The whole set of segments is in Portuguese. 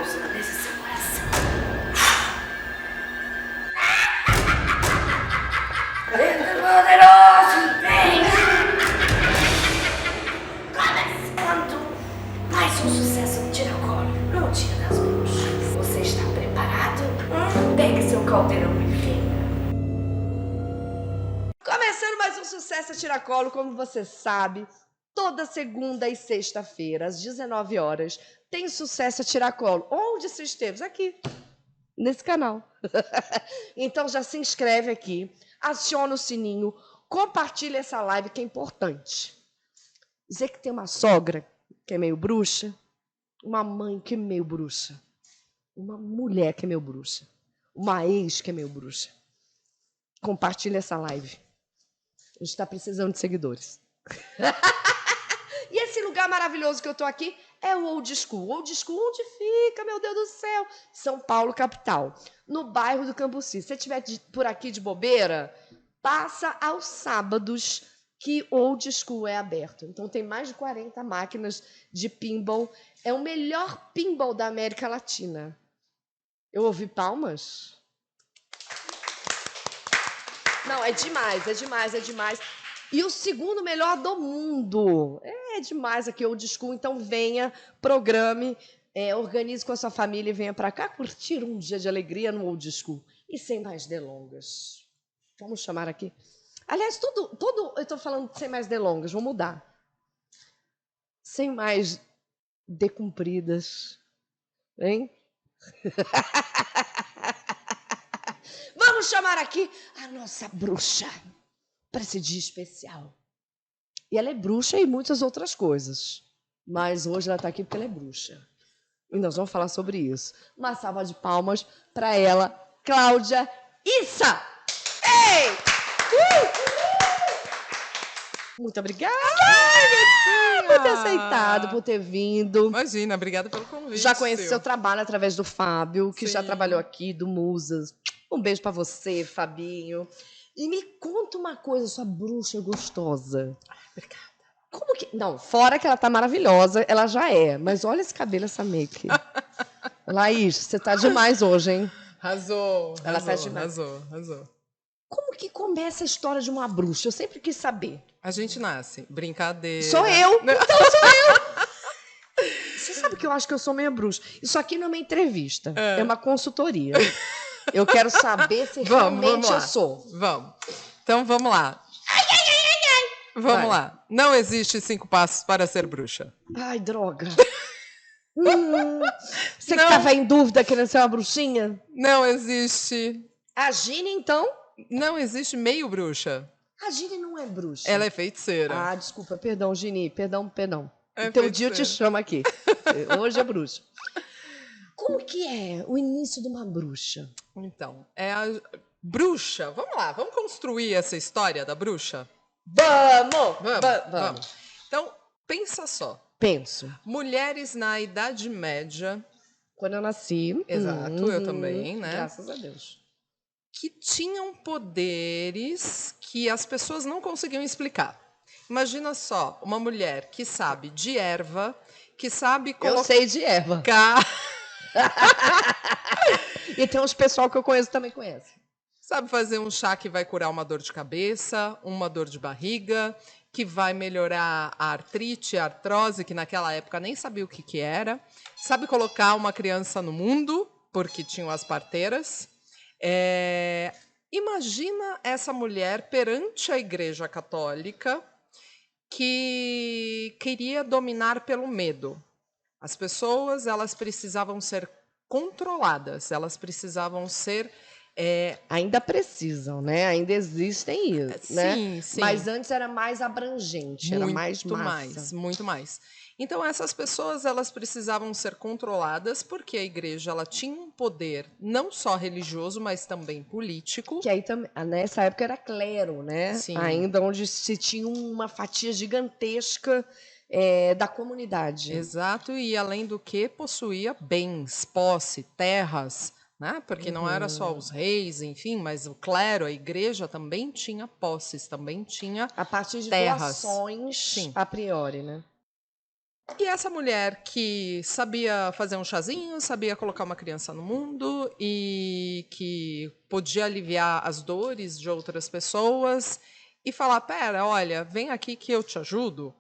pousa nesse seu coração. Grande poderoso, vem! Começando mais um sucesso de Tiracolo no Dia das Bruxas. Você está preparado? Pegue seu caldeirão e venha. Começando mais um Sucesso a Tiracolo, como você sabe, toda segunda e sexta-feira, às 19 horas, tem Sucesso a Tiracolo. Onde você esteve? Aqui, nesse canal. Então já se inscreve aqui, aciona o sininho, compartilha essa live que é importante. Dizer que tem uma sogra que é meio bruxa, uma mãe que é meio bruxa, uma mulher que é meio bruxa, uma ex que é meio bruxa. Compartilha essa live. A gente está precisando de seguidores. E esse lugar maravilhoso que eu estou aqui é o Old School. Old School, onde fica, meu Deus do céu? São Paulo, capital. No bairro do Cambuci. Se você estiver por aqui de bobeira, passa aos sábados que Old School é aberto. Então tem mais de 40 máquinas de pinball. É o melhor pinball da América Latina. Eu ouvi palmas? Não, é demais, é demais, é demais. E o segundo melhor do mundo. É demais aqui, Old School. Então venha, programe, organize com a sua família e venha para cá curtir um dia de alegria no Old School. E sem mais delongas. Vamos chamar aqui. Aliás, eu estou falando sem mais delongas, vou mudar. Sem mais decumpridas. Hein? Vamos chamar aqui a nossa bruxa para esse dia especial. E ela é bruxa e muitas outras coisas. Mas hoje ela está aqui porque ela é bruxa. E nós vamos falar sobre isso. Uma salva de palmas para ela, Cláudia Issa! Ei! Muito obrigada por ter aceitado, por ter vindo. Imagina, obrigada pelo convite. Já conheci seu trabalho através do Fábio, que já Sim. trabalhou aqui, do Musas. Um beijo para você, Fabinho. E me conta uma coisa, sua bruxa gostosa. Obrigada. Como que... Não, fora que ela tá maravilhosa, ela já é. Mas olha esse cabelo, essa make. Laís, você tá demais hoje, hein? Arrasou, Ela tá demais. arrasou. Como que começa a história de uma bruxa? Eu sempre quis saber. A gente nasce, brincadeira. Sou eu! Então sou eu! Você sabe que eu acho que eu sou meio bruxa. Isso aqui não é uma entrevista, é uma consultoria. Eu quero saber se realmente eu sou. Vamos. Então, vamos lá. Vamos lá. Não existe 5 passos para ser bruxa. Ai, droga. Você que estava em dúvida querendo ser uma bruxinha? Não existe. A Gine, então? Não existe meio bruxa. A Gine não é bruxa. Ela é feiticeira. Ah, desculpa, perdão, Gine. Perdão. É Então, um feiticeira. dia eu te chamo aqui. Hoje é bruxa. Como que é o início de uma bruxa? Então, é a bruxa. Vamos lá, vamos construir essa história da bruxa? Vamos. Então, pensa só. Penso. Mulheres na Idade Média, Quando eu nasci. exato, eu também, né? Graças a Deus. Que tinham poderes que as pessoas não conseguiam explicar. Imagina só, uma mulher que sabe de erva, que sabe Eu sei de erva. colocar, E tem uns pessoal que eu conheço também conhece. sabe fazer um chá que vai curar uma dor de cabeça, uma dor de barriga, que vai melhorar a artrite, a artrose, que naquela época nem sabia o que era. Sabe colocar uma criança no mundo, porque tinham as parteiras. Imagina essa mulher perante a Igreja Católica que queria dominar pelo medo. As pessoas, elas precisavam ser controladas, elas precisavam ser... Ainda precisam, né? Ainda existem isso, né? Sim. Mas antes era mais abrangente, era mais massa. Muito mais. Então, essas pessoas, elas precisavam ser controladas porque a igreja, ela tinha um poder não só religioso, mas também político. Que aí também, nessa época era clero, né? Sim. Ainda onde se tinha uma fatia gigantesca da comunidade. Exato, e além do que possuía bens, posse, terras, né? Porque não era só os reis, enfim, mas o clero, a igreja também tinha posses, também tinha A partir de terras. doações, Sim. a priori, né? E essa mulher que sabia fazer um chazinho, sabia colocar uma criança no mundo e que podia aliviar as dores de outras pessoas e falar: pera, olha, vem aqui que eu te ajudo.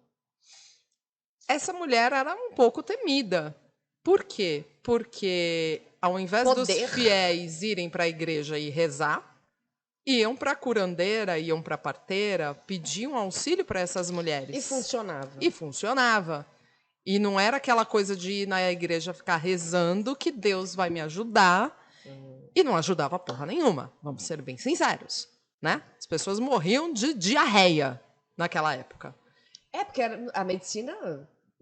Essa mulher era um pouco temida. Por quê? Porque ao invés dos Poder. fiéis irem para a igreja e rezar, iam para a curandeira, iam para a parteira, pediam auxílio para essas mulheres. E funcionava. E funcionava. E não era aquela coisa de ir na igreja ficar rezando que Deus vai me ajudar. E não ajudava porra nenhuma, vamos ser bem sinceros, né? As pessoas morriam de diarreia naquela época. É, porque a medicina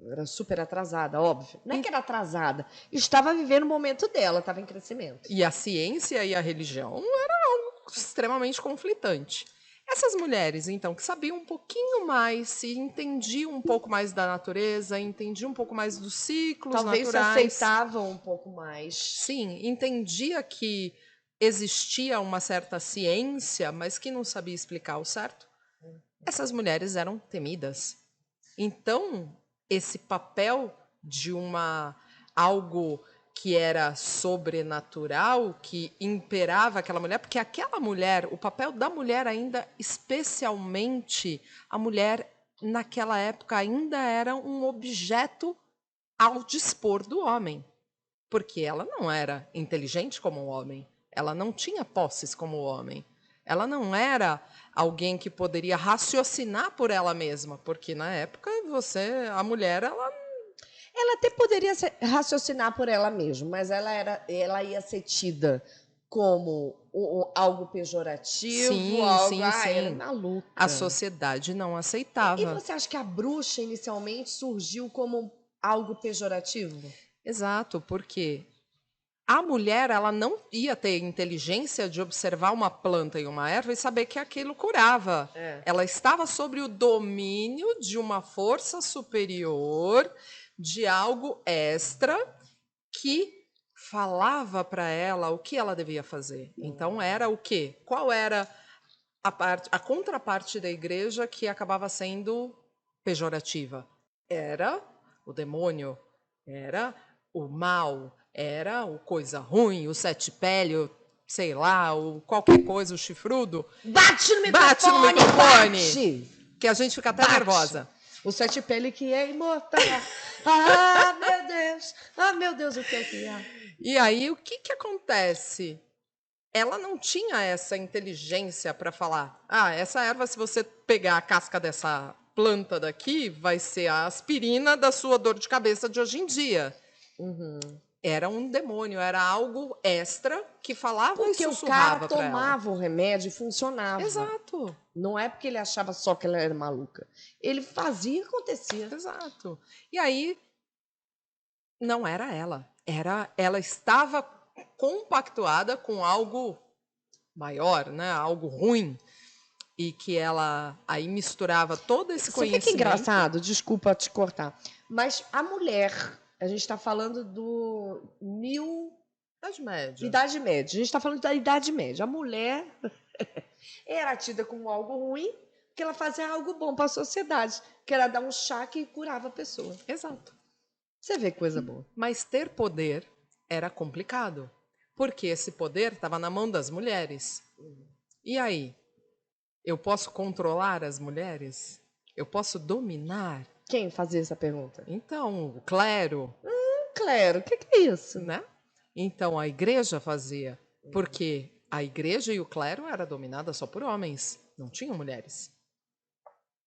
era super atrasada, óbvio. Não é que era atrasada, estava vivendo o momento dela, estava em crescimento. E a ciência e a religião era algo extremamente conflitante. Essas mulheres, então, que sabiam um pouquinho mais, se entendiam um pouco mais da natureza, entendiam um pouco mais dos ciclos Talvez naturais. se aceitavam um pouco mais. Sim, entendia que existia uma certa ciência, mas que não sabia explicar o certo. Essas mulheres eram temidas. Então, esse papel de algo que era sobrenatural, que imperava aquela mulher, porque aquela mulher, o papel da mulher ainda, especialmente a mulher naquela época ainda era um objeto ao dispor do homem, porque ela não era inteligente como o homem, ela não tinha posses como o homem. Ela não era alguém que poderia raciocinar por ela mesma, porque na época a mulher, Ela até poderia raciocinar por ela mesma, mas ela ia ser tida como algo pejorativo, sim, algo, sim, era sim. maluca. A sociedade não E aceitava. você acha que a bruxa inicialmente surgiu como algo pejorativo? Exato, porque a mulher, ela não ia ter inteligência de observar uma planta e uma erva e saber que aquilo curava. É. Ela estava sobre o domínio de uma força superior, de algo extra que falava para ela o que ela devia fazer. Então era o quê? Qual era a contraparte da igreja que acabava sendo pejorativa? Era o demônio, era o mal, era o coisa ruim, o sete pele, sei lá, o qualquer coisa, o chifrudo. Bate no Bate no microfone! microfone! Bate! Que a gente fica até Bate. nervosa. O sete pele que é imortal. Ah, meu Deus! Ah, meu Deus, o que é que é? E aí, o que acontece? Ela não tinha essa inteligência para falar: ah, essa erva, se você pegar a casca dessa planta daqui, vai ser a aspirina da sua dor de cabeça de hoje em dia. Uhum. Era um demônio, era algo extra que falava Porque e o sussurrava cara para ela. tomava o remédio e funcionava. Exato, Não é porque ele achava só que ela era maluca. Ele fazia e acontecia. exato. E aí, não era ela. Ela estava compactuada com algo maior, né? Algo ruim. E que ela aí misturava todo esse Isso conhecimento. fica engraçado, desculpa te cortar. Mas a mulher, a gente está falando do Idade média. Idade Média. A gente está falando da Idade Média. A mulher era tida como algo ruim, porque ela fazia algo bom para a sociedade, que era dar um chá que curava a pessoa. Exato. Você vê coisa boa. Mas ter poder era complicado, porque esse poder estava na mão das mulheres. E aí? Eu posso controlar as mulheres? Eu posso dominar? Quem fazia essa pergunta? Então, o clero, Claro, o que é isso? né? Então, a igreja fazia, porque a igreja e o clero era dominada só por homens, não tinham mulheres.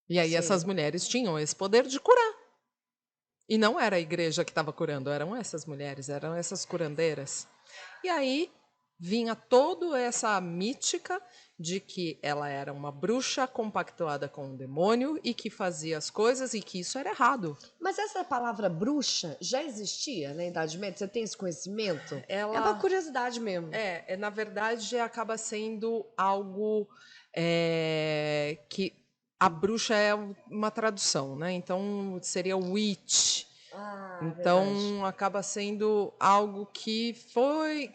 E aí Sim. essas mulheres tinham esse poder de curar. E não era a igreja que estava curando, eram essas mulheres, eram essas curandeiras. E aí vinha toda essa mítica de que ela era uma bruxa compactuada com o demônio e que fazia as coisas e que isso era errado. Mas essa palavra bruxa já existia na Idade Média? Você tem esse conhecimento? Ela- É uma curiosidade mesmo. Na verdade, acaba sendo algo que a bruxa é uma tradução, né? Então seria witch. Então acaba sendo algo que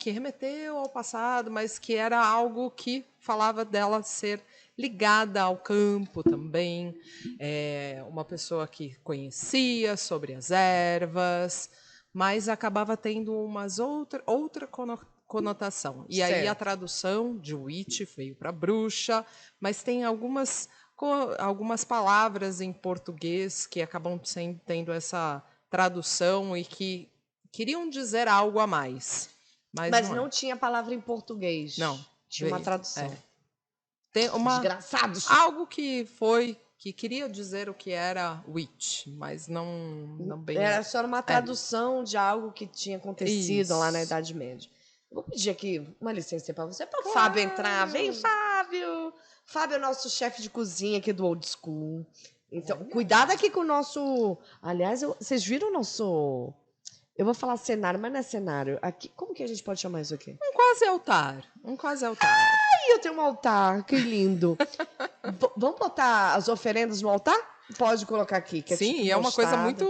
remeteu ao passado, mas que era algo que falava dela ser ligada ao campo também, uma pessoa que conhecia sobre as ervas, mas acabava tendo outra conotação. E aí a Certo. tradução de witch veio para bruxa, mas tem algumas palavras em português que acabam tendo essa tradução e que queriam dizer algo a mais, mas Mas não é. não tinha palavra em português. Não, Tinha uma veio. tradução. Tem Desgraçados. algo que queria dizer o que era witch, mas não bem Era só uma tradução de algo que tinha acontecido lá na Isso. Idade Média. Vou pedir aqui uma licença para você, para o Claro. Fábio entrar. Vem, Fábio! Fábio é nosso chefe de cozinha aqui do Old School. Então, cuidado aqui com o nosso. Aliás, vocês viram o nosso. Eu vou falar cenário, mas não é cenário. Aqui, como que a gente pode chamar isso aqui? Um quase altar. Ih, eu tenho um altar, que lindo. Vamos botar as oferendas no altar? Pode colocar aqui. Que Sim, tipo e é uma coisa mostarda.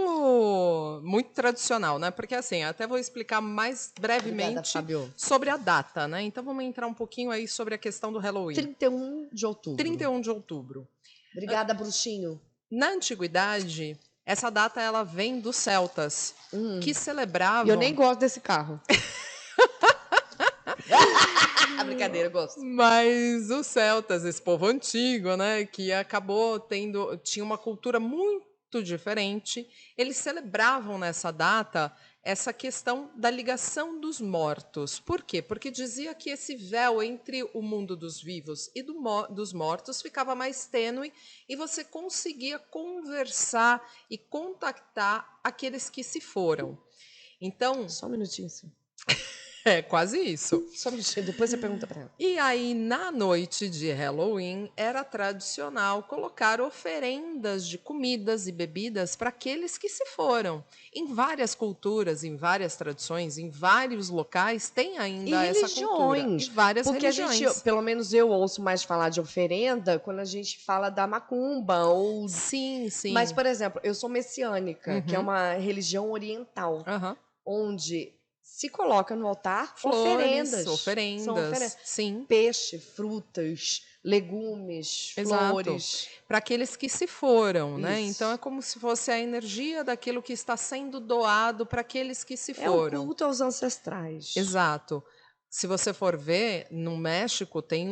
muito tradicional, né? Porque assim, até vou explicar mais brevemente Obrigada, Fábio. sobre a data, né? Então vamos entrar um pouquinho aí sobre a questão do Halloween. 31 de outubro. 31 de outubro. Obrigada, bruxinho. Na antiguidade, essa data ela vem dos celtas, que celebravam. E eu nem gosto desse carro. Brincadeira, eu gosto. Mas os celtas, esse povo antigo, né, que tinha uma cultura muito diferente, eles celebravam nessa data essa questão da ligação dos mortos. Por quê? Porque dizia que esse véu entre o mundo dos vivos e dos mortos ficava mais tênue e você conseguia conversar e contactar aqueles que se foram. Então, Só um minutinho, sim. é quase isso. Só um minutinho, depois você pergunta pra ela. E aí, na noite de Halloween, era tradicional colocar oferendas de comidas e bebidas para aqueles que se foram. Em várias culturas, em várias tradições, em vários locais, tem ainda E essa cultura. religiões. E várias Porque religiões. a gente, pelo menos eu ouço mais falar de oferenda quando a gente fala da macumba ou. Sim, sim. Mas, por exemplo, eu sou messiânica, que é Uhum. uma religião oriental, Aham. onde se coloca no altar Flores, oferendas. São oferendas. oferendas. Sim. Peixe, frutas, legumes, Exato. flores. Para aqueles que se foram, né? Isso. Então é como se fosse a energia daquilo que está sendo doado para aqueles que se É um foram. culto aos ancestrais. Exato. Se você for ver, no México tem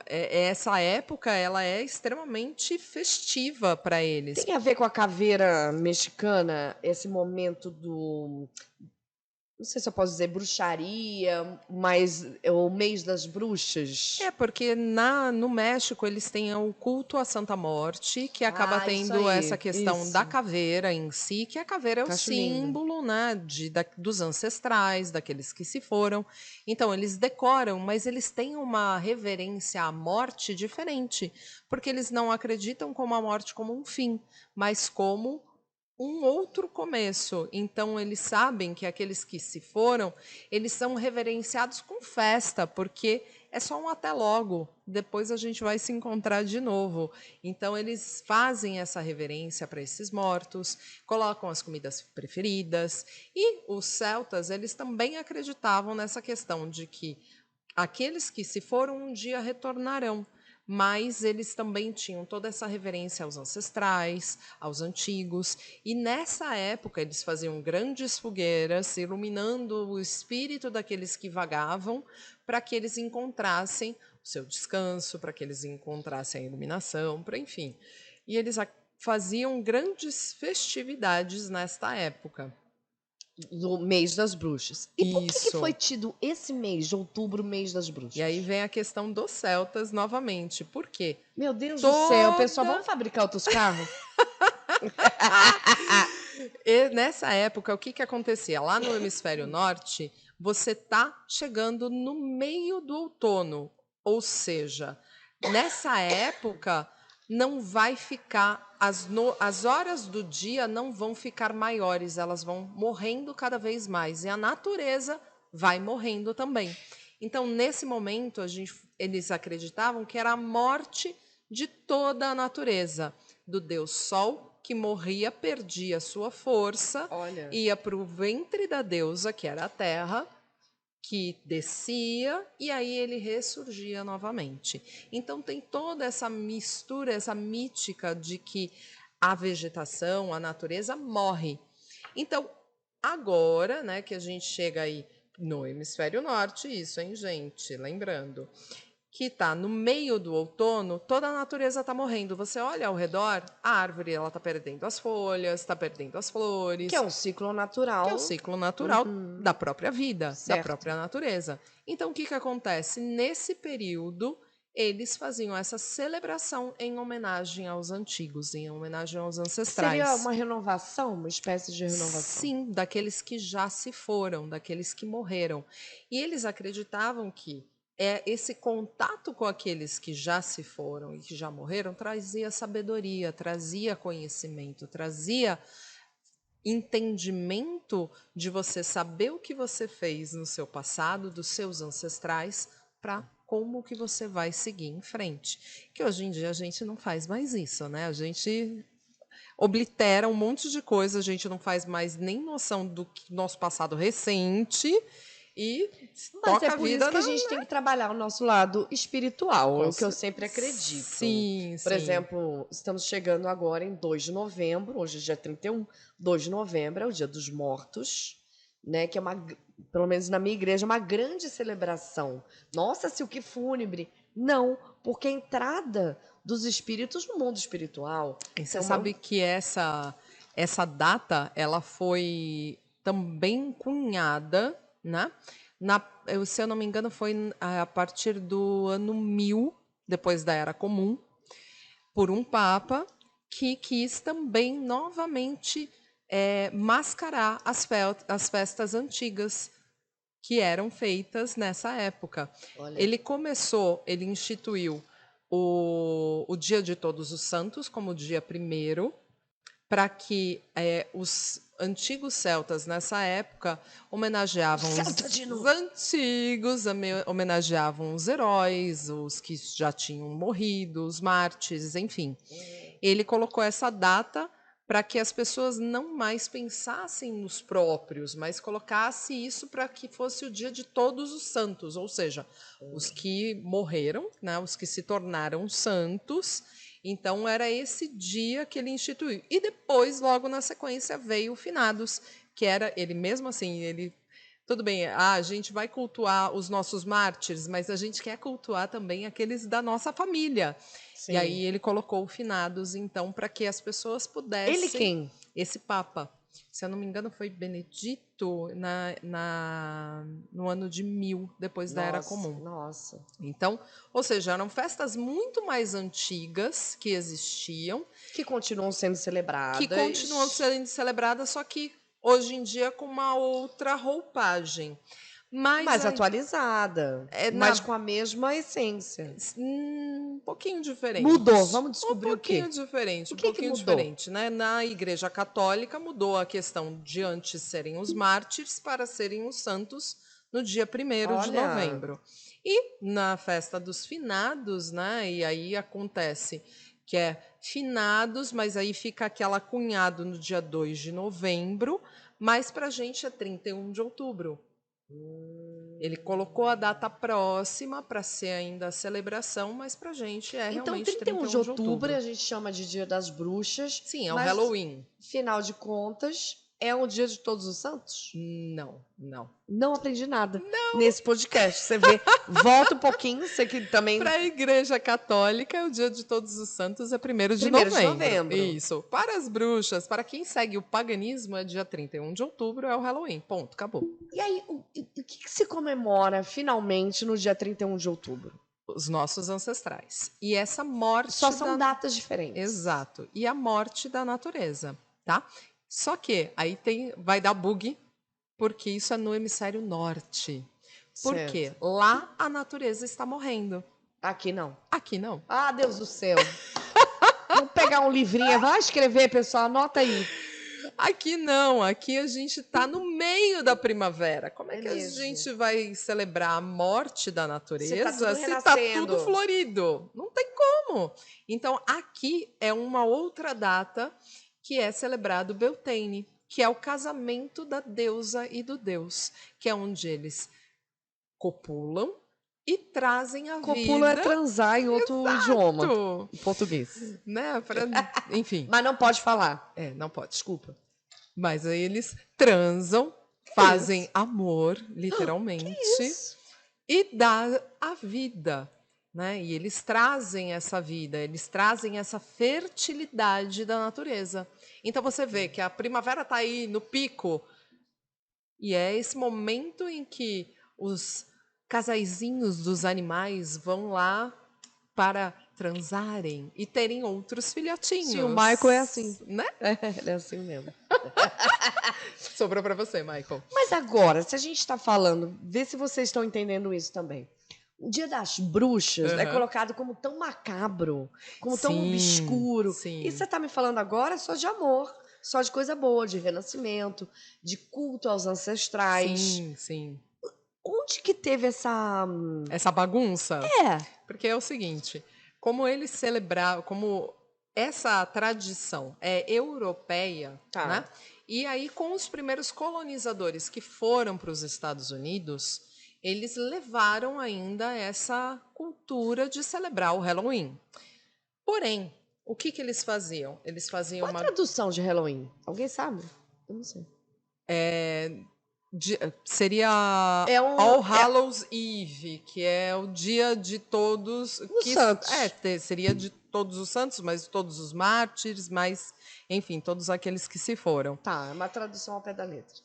essa época ela é extremamente festiva para eles. Tem a ver com a caveira mexicana, esse momento do. Não sei se eu posso dizer bruxaria, mas é o mês das bruxas. É, porque no México eles têm o culto à Santa Morte, que acaba Ah, isso tendo aí, essa questão isso. da caveira em si, que a caveira é o Acho lindo. símbolo, né, dos ancestrais, daqueles que se foram. Então, eles decoram, mas eles têm uma reverência à morte diferente, porque eles não acreditam como a morte como um fim, mas como um outro começo. Então, eles sabem que aqueles que se foram, eles são reverenciados com festa, porque é só um até logo, depois a gente vai se encontrar de novo. Então, eles fazem essa reverência para esses mortos, colocam as comidas preferidas, e os celtas, eles também acreditavam nessa questão de que aqueles que se foram um dia retornarão, mas eles também tinham toda essa reverência aos ancestrais, aos antigos, e nessa época eles faziam grandes fogueiras, iluminando o espírito daqueles que vagavam, para que eles encontrassem o seu descanso, para que eles encontrassem a iluminação, para enfim. E eles faziam grandes festividades nesta época. Do mês das bruxas. E por que Isso. foi tido esse mês de outubro, mês das bruxas? E aí vem a questão dos celtas novamente. Por quê? Meu Deus do céu, pessoal, vamos fabricar outros carros? E nessa época, o que acontecia? Lá no hemisfério norte, você está chegando no meio do outono. Ou seja, nessa época, não vai ficar. As horas do dia não vão ficar maiores, elas vão morrendo cada vez mais. E a natureza vai morrendo também. Então, nesse momento, eles acreditavam que era a morte de toda a natureza, do deus Sol, que morria, perdia sua força, Olha. ia para o ventre da deusa, que era a terra, que descia e aí ele ressurgia novamente. Então tem toda essa mistura, essa mítica de que a vegetação, a natureza morre. Então, agora, né, que a gente chega aí no hemisfério norte, isso, hein, gente? Lembrando que está no meio do outono, toda a natureza está morrendo. Você olha ao redor, a árvore ela está perdendo as folhas, está perdendo as flores, Que é um ciclo natural. que é o ciclo natural Uhum. da própria vida, da Certo. própria natureza. Então, o que acontece? Nesse período, eles faziam essa celebração em homenagem aos antigos, em homenagem aos ancestrais. Seria uma renovação, uma espécie de renovação. Sim, daqueles que já se foram, daqueles que morreram. E eles acreditavam que esse contato com aqueles que já se foram e que já morreram trazia sabedoria, trazia conhecimento, trazia entendimento de você saber o que você fez no seu passado, dos seus ancestrais, para como que você vai seguir em frente. Que hoje em dia a gente não faz mais isso, né? A gente oblitera um monte de coisa, a gente não faz mais nem noção do nosso passado recente e Mas toca é a por vida isso que a gente tem que trabalhar o nosso lado espiritual, é o que eu cer- sempre acredito. Sim, Por sim. exemplo, estamos chegando agora em 2 de novembro, hoje é dia 31, 2 de novembro é o Dia dos Mortos, né? Que é pelo menos na minha igreja, uma grande celebração. Nossa, se o que fúnebre! Não, porque a entrada dos espíritos no mundo espiritual. E você Então, sabe que essa data ela foi também cunhada, né? Se eu não me engano, foi a partir do ano 1000, depois da Era Comum, por um papa que quis também novamente mascarar as festas antigas que eram feitas nessa época. olha, Ele instituiu o Dia de Todos os Santos como dia primeiro, para que os antigos celtas nessa época homenageavam Celta de os novo. antigos, homenageavam os heróis, os que já tinham morrido, os mártires, enfim. Ele colocou essa data para que as pessoas não mais pensassem nos próprios, mas colocasse isso para que fosse o dia de todos os santos, ou seja, os que morreram, né, os que se tornaram santos. Então era esse dia que ele instituiu. E depois, logo na sequência, veio o Finados, que era ele mesmo assim, ele tudo bem, a gente vai cultuar os nossos mártires, mas a gente quer cultuar também aqueles da nossa família. Sim. E aí ele colocou o Finados, então, para que as pessoas pudessem... Ele quem? Esse Papa. Se eu não me engano, foi Benedito no ano de 1000, depois da Era Comum. Nossa. Então, ou seja, eram festas muito mais antigas que existiam, Que continuam sendo celebradas. que continuam sendo celebradas, só que hoje em dia com uma outra roupagem. mais aí- atualizada, mas com a mesma essência. Um pouquinho diferente. Mudou, vamos descobrir um o quê? pouquinho diferente, O um que que pouquinho mudou? diferente, né? Na Igreja Católica mudou a questão de antes serem os mártires para serem os santos no dia 1º de Olha. novembro. E na festa dos finados, né? E aí acontece que é finados, mas aí fica aquela cunhado no dia 2 de novembro, mas para a gente é 31 de outubro. Ele colocou a data próxima para ser ainda a celebração, mas para a gente é Então, realmente 31 de outubro a gente chama de Dia das Bruxas. Sim, é o mas, Halloween. Final de contas, é o Dia de Todos os Santos? Não. Não aprendi nada nesse podcast. Você vê, volta um pouquinho, você que também... Para a Igreja Católica, o Dia de Todos os Santos é 1º de 1º de novembro. novembro. Isso. Para as bruxas, para quem segue o paganismo, é dia 31 de outubro, é o Halloween. Ponto, acabou. E aí, o que se comemora finalmente no dia 31 de outubro? Os nossos ancestrais. E essa morte... Só são datas diferentes. Exato. E a morte da natureza, tá? Só que aí vai dar bug, porque isso é no hemisfério norte. Por Certo. quê? Lá a natureza está morrendo. Aqui não. Aqui não. Ah, Deus do céu. Vamos pegar um livrinho, vai escrever, pessoal, anota aí. Aqui não, aqui a gente está no meio da primavera. Como é que mesmo. a gente vai celebrar a morte da natureza Se tá tudo se está renascendo? tudo florido? Não tem como. Então, aqui é uma outra data que é celebrado o Beltane, que é o casamento da deusa e do deus, que é onde eles copulam e trazem a Copula é vida. transar em outro idioma. Exato. Em português. Né? Enfim. Mas não pode falar. Não pode, desculpa. Mas aí eles transam, fazem amor, literalmente, e dá a vida, né? E eles trazem essa vida, eles trazem essa fertilidade da natureza. Então você vê que a primavera está aí no pico, e é esse momento em que os casaizinhos dos animais vão lá para transarem e terem outros filhotinhos. Sim, o Michael é assim. Né? Ele é assim mesmo. Sobrou para você, Michael. Mas agora, se a gente está falando, vê se vocês estão entendendo isso também. O Dia das Bruxas é colocado como tão macabro, como tão obscuro. Sim. E você está me falando agora só de amor, só de coisa boa, de renascimento, de culto aos ancestrais. Sim. Onde que teve essa bagunça? É. Porque é o seguinte, como eles celebravam, como essa tradição é europeia, né? E aí com os primeiros colonizadores que foram para os Estados Unidos, eles levaram ainda essa cultura de celebrar o Halloween. Porém, o que eles faziam? Eles faziam Qual a tradução de Halloween? Alguém sabe? Eu não sei. Seria All Hallows Eve, que é o dia de todos os santos. Seria de todos os santos, mas todos os mártires, mas, enfim, todos aqueles que se foram. Tá, é uma tradução ao pé da letra.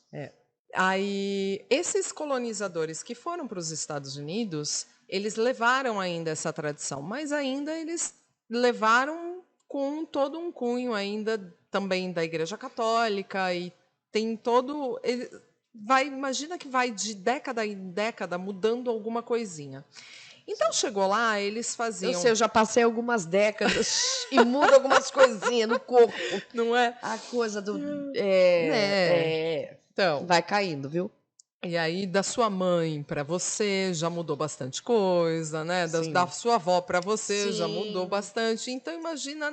Aí, esses colonizadores que foram para os Estados Unidos, eles levaram ainda essa tradição, mas ainda eles levaram com todo um cunho ainda também da Igreja Católica e tem todo... imagina que vai de década em década mudando alguma coisinha. Então chegou lá, eles faziam... Eu sei, eu já passei algumas décadas e muda algumas coisinhas no corpo. Não é? A coisa do... Então, vai caindo, viu? E aí, da sua mãe para você, já mudou bastante coisa, né? Da sua avó para você, já mudou bastante. Então, imagina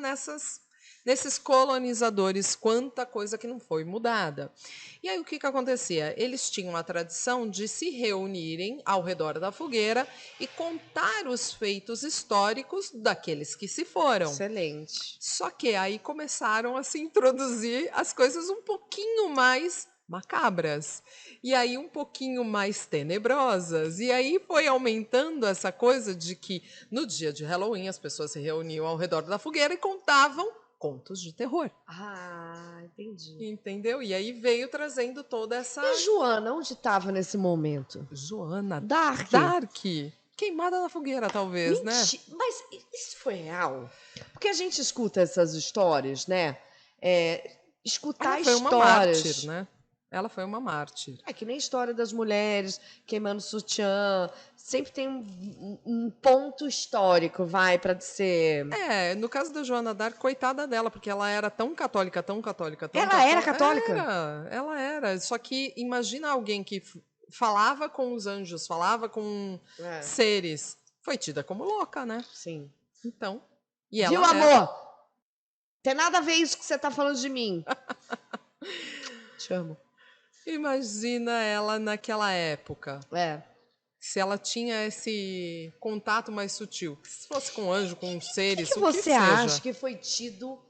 nesses colonizadores, quanta coisa que não foi mudada. E aí, o que acontecia? Eles tinham a tradição de se reunirem ao redor da fogueira e contar os feitos históricos daqueles que se foram. Excelente. Só que aí começaram a se introduzir as coisas um pouquinho mais macabras. E aí um pouquinho mais tenebrosas. E aí foi aumentando essa coisa de que no dia de Halloween as pessoas se reuniam ao redor da fogueira e contavam contos de terror. Ah, entendi. Entendeu? E aí veio trazendo toda essa... E a Joana, onde estava nesse momento? Joana? Dark. Queimada na fogueira, talvez, né? Mas isso foi real? Porque a gente escuta essas histórias, né? Escutar Ela foi uma histórias... mártir, né? Ela foi uma mártir. É que nem a história das mulheres queimando sutiã. Sempre tem um ponto histórico, para ser... No caso da Joana d'Arc, coitada dela, porque ela era tão católica, tão católica, tão Ela era católica? Ela era. Só que imagina alguém que falava com os anjos, falava com seres. Foi tida como louca, né? Sim. Então. E ela viu, amor? Tem nada a ver isso que você tá falando de mim. Te amo. Imagina ela naquela época. Se ela tinha esse contato mais sutil. Se fosse com anjo, com seres, o que você acha que foi tido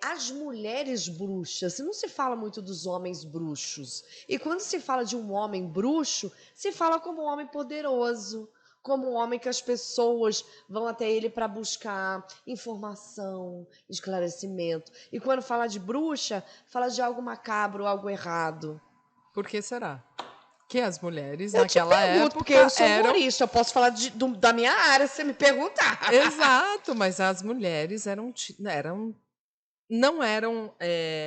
as mulheres bruxas? Se não se fala muito dos homens bruxos. E quando se fala de um homem bruxo, se fala como um homem poderoso, como um homem que as pessoas vão até ele para buscar informação, esclarecimento. E quando fala de bruxa, fala de algo macabro, algo errado. Por que será? Que as mulheres naquela época porque eu sou humorista, eu posso falar da minha área se você me perguntar. Exato, mas as mulheres não eram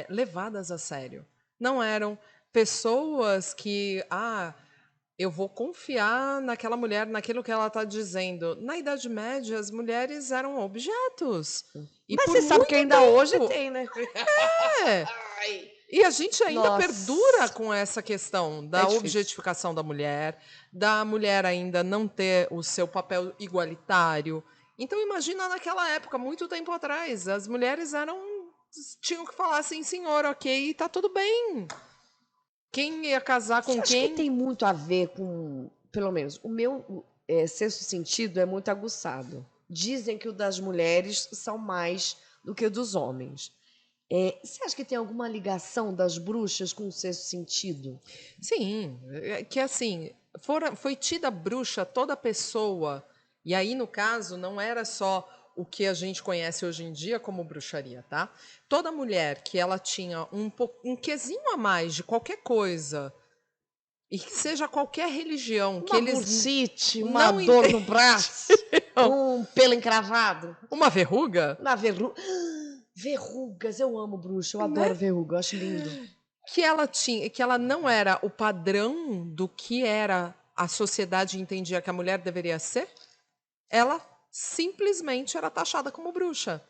levadas a sério. Não eram pessoas que... eu vou confiar naquela mulher, naquilo que ela está dizendo. Na Idade Média, as mulheres eram objetos. Mas você sabe que ainda hoje tem, né? E a gente ainda perdura com essa questão da objetificação da mulher ainda não ter o seu papel igualitário. Então, imagina naquela época, muito tempo atrás, as mulheres tinham que falar assim, senhor, ok, tá tudo bem. Quem ia casar com quem? Acho que tem muito a ver com pelo menos, o meu sexto sentido é muito aguçado. Dizem que o das mulheres são mais do que o dos homens. Você acha que tem alguma ligação das bruxas com o sexto sentido? Sim, que assim, foi tida bruxa toda pessoa, e aí no caso não era só o que a gente conhece hoje em dia como bruxaria, tá? Toda mulher que ela tinha um quesinho a mais de qualquer coisa, e que seja qualquer religião, que Uma eles bursite, uma não dor no braço, entendiam, um pelo encravado, uma verruga, uma verrugas. Eu amo bruxa, eu né? adoro verruga, eu acho lindo. Que ela não era o padrão do que era a sociedade entendia que a mulher deveria ser, ela simplesmente era taxada como bruxa.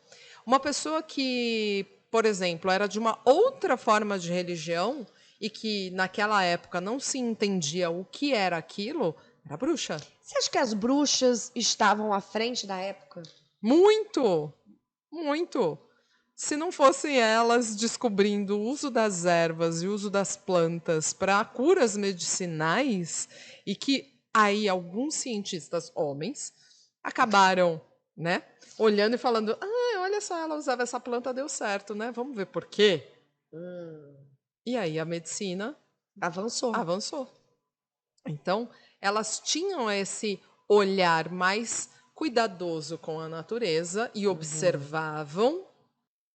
Uma pessoa que, por exemplo, era de uma outra forma de religião e que naquela época não se entendia o que era aquilo, era bruxa. Você acha que as bruxas estavam à frente da época? Muito, muito. Se não fossem elas descobrindo o uso das ervas e o uso das plantas para curas medicinais, e que aí alguns cientistas homens acabaram, né, olhando e falando: "Ah, olha só, ela usava essa planta, deu certo, né? Vamos ver por quê?" E aí a medicina Avançou. avançou. Então, elas tinham esse olhar mais cuidadoso com a natureza e observavam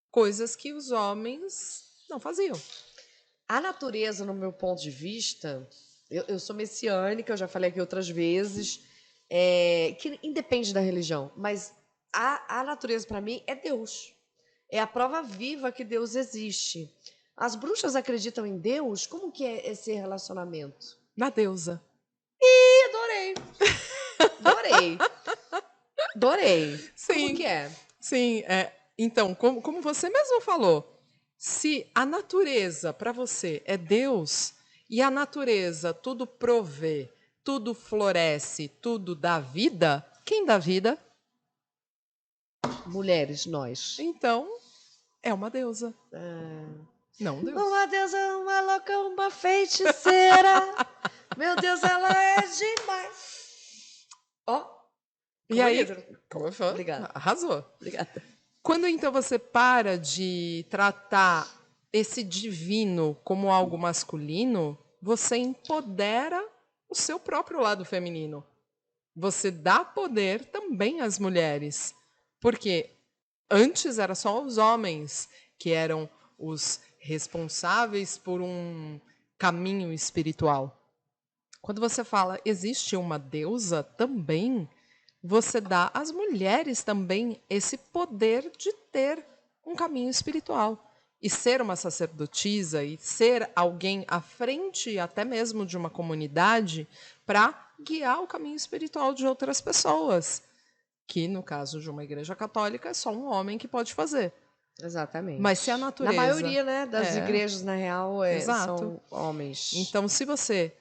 coisas que os homens não faziam. A natureza, no meu ponto de vista, eu sou messiânica, eu já falei aqui outras vezes, que independe da religião, mas a natureza, para mim, é Deus. É a prova viva que Deus existe. As bruxas acreditam em Deus? Como que é esse relacionamento? Na deusa. Ih, adorei! Adorei! Adorei! Como Sim, que é? sim. Então, como você mesmo falou, se a natureza para você é Deus e a natureza tudo provê, tudo floresce, tudo dá vida, quem dá vida? Mulheres, nós. Então, é uma deusa, não um Deus. Uma deusa, uma louca, uma feiticeira. Meu Deus, ela é demais. Ó, E aí, bonito. como eu falo, Obrigada. arrasou. Obrigada. Quando então você para de tratar esse divino como algo masculino, você empodera o seu próprio lado feminino. Você dá poder também às mulheres. Porque antes era só os homens que eram os responsáveis por um caminho espiritual. Quando você fala existe uma deusa também, você dá às mulheres também esse poder de ter um caminho espiritual. E ser uma sacerdotisa e ser alguém à frente até mesmo de uma comunidade para guiar o caminho espiritual de outras pessoas. Que, no caso de uma igreja católica, é só um homem que pode fazer. Exatamente. Mas se a natureza... Na maioria, né, das É, igrejas, na real, exato. são homens. Então, se você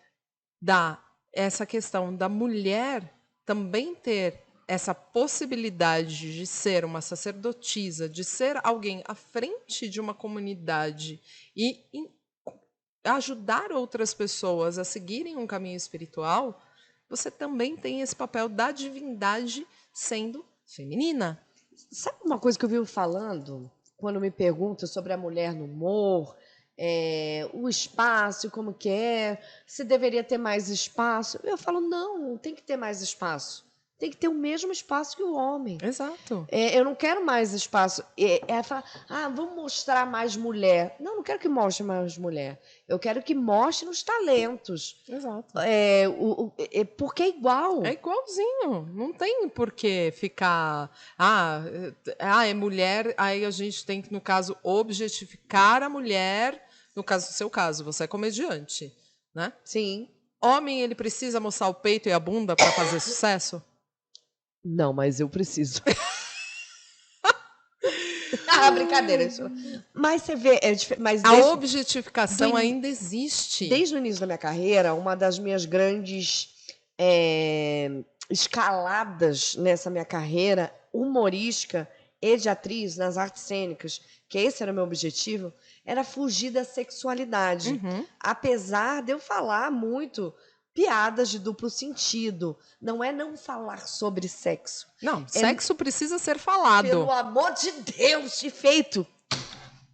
dá essa questão da mulher também ter essa possibilidade de ser uma sacerdotisa, de ser alguém à frente de uma comunidade e ajudar outras pessoas a seguirem um caminho espiritual, você também tem esse papel da divindade sendo feminina. Sabe uma coisa que eu vivo falando quando me perguntam sobre a mulher no humor, o espaço, como que é, se deveria ter mais espaço? Eu falo, não tem que ter mais espaço. Tem que ter o mesmo espaço que o homem. Exato. Eu não quero mais espaço. Falar, vamos mostrar mais mulher. Não quero que mostre mais mulher. Eu quero que mostre os talentos. Exato. Porque é igual. É igualzinho. Não tem por que ficar. É mulher, aí a gente tem que, no caso, objetificar a mulher. No caso do seu caso, você é comediante, né? Sim. Homem, ele precisa mostrar o peito e a bunda para fazer sucesso? Não, mas eu preciso. Brincadeira. Mas você vê, mas A objetificação ainda existe. Desde o início da minha carreira, uma das minhas grandes escaladas nessa minha carreira humorística e de atriz nas artes cênicas, que esse era o meu objetivo, era fugir da sexualidade. Uhum. Apesar de eu falar muito piadas de duplo sentido. Não é não falar sobre sexo. Não, sexo precisa ser falado. Pelo amor de Deus, e feito.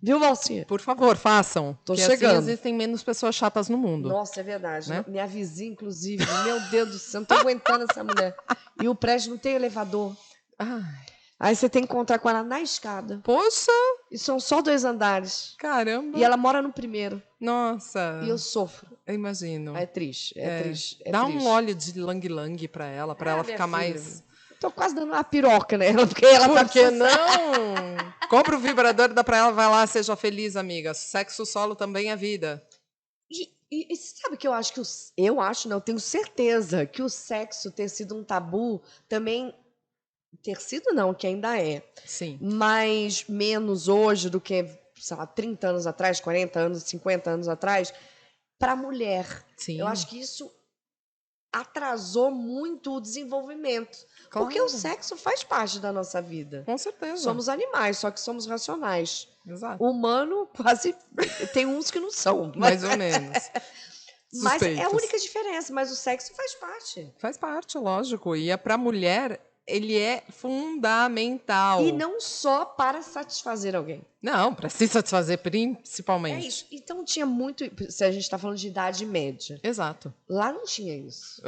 Viu, Valcinha? Por favor, façam. Tô Porque chegando. assim existem menos pessoas chatas no mundo. Nossa, é verdade. Né? Minha vizinha, inclusive, meu Deus do céu, não tô aguentando essa mulher. E o prédio não tem elevador. Ai, Aí você tem que encontrar com ela na escada. poxa, E são só 2 andares. caramba. E ela mora no primeiro. Nossa, E eu sofro. eu imagino. É triste, é triste. É Dá triste. um óleo de lang-lang pra ela minha ficar filha. mais... Tô quase dando uma piroca nela, porque ela tá Por que com sucesso. não? Compra o vibrador, dá pra ela, vai lá, seja feliz, amiga. Sexo solo também é vida. E sabe que eu acho que eu acho, não, eu tenho certeza que o sexo ter sido um tabu também ter sido não, que ainda é, Sim. mas menos hoje do que, sei lá, 30 anos atrás, 40 anos, 50 anos atrás, para a mulher. Sim. Eu acho que isso atrasou muito o desenvolvimento. Claro. Porque o sexo faz parte da nossa vida. Com certeza. Somos animais, só que somos racionais. Exato. O humano quase tem uns que não são. Mais ou menos. Mas é a Suspeitos. única diferença, mas o sexo faz parte. Faz parte, lógico. E para a mulher, ele é fundamental. E não só para satisfazer alguém. Não, para se satisfazer principalmente. É isso. Então tinha muito. Se a gente está falando de idade média. Exato. Lá não tinha isso.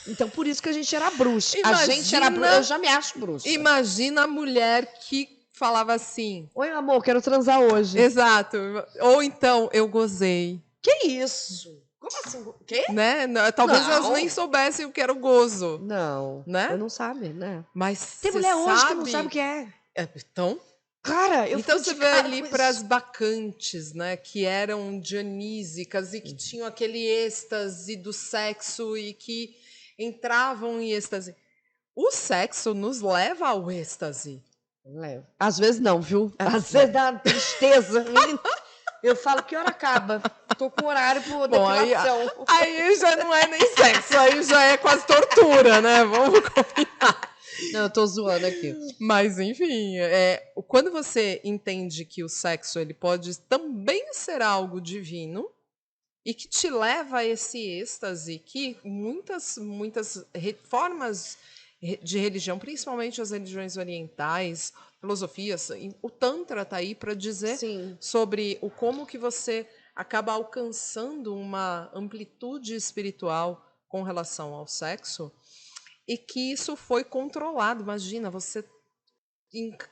Então por isso que a gente era bruxa. A gente era Imagina- bruxa. Eu já me acho bruxa. Imagina a mulher que falava assim. Oi, amor, quero transar hoje. Exato. Ou então, eu gozei. Que isso? Como assim? O quê? Né? Talvez Não. elas nem soubessem o que era o gozo. Não. Né? Eu não sabe, né? Mas Tem cê mulher hoje que não sabe- sabe o que é. Então, Cara, eu então fico você de vê cara ali com para as isso. bacantes, né, que eram dionísicas e que tinham aquele êxtase do sexo e que entravam em êxtase. O sexo nos leva ao êxtase. Leva. Às vezes não, viu? Às vezes dá uma tristeza. Menina, eu falo, que hora acaba? Tô com horário pro Bom, depilação. aí já não é nem sexo, aí já é quase tortura, né? Vamos combinar. Não, eu tô zoando aqui. Mas, enfim, quando você entende que o sexo ele pode também ser algo divino e que te leva a esse êxtase, que muitas formas de religião, principalmente as religiões orientais, filosofias, o Tantra está aí para dizer Sim. sobre o como que você acaba alcançando uma amplitude espiritual com relação ao sexo e que isso foi controlado. Imagina, você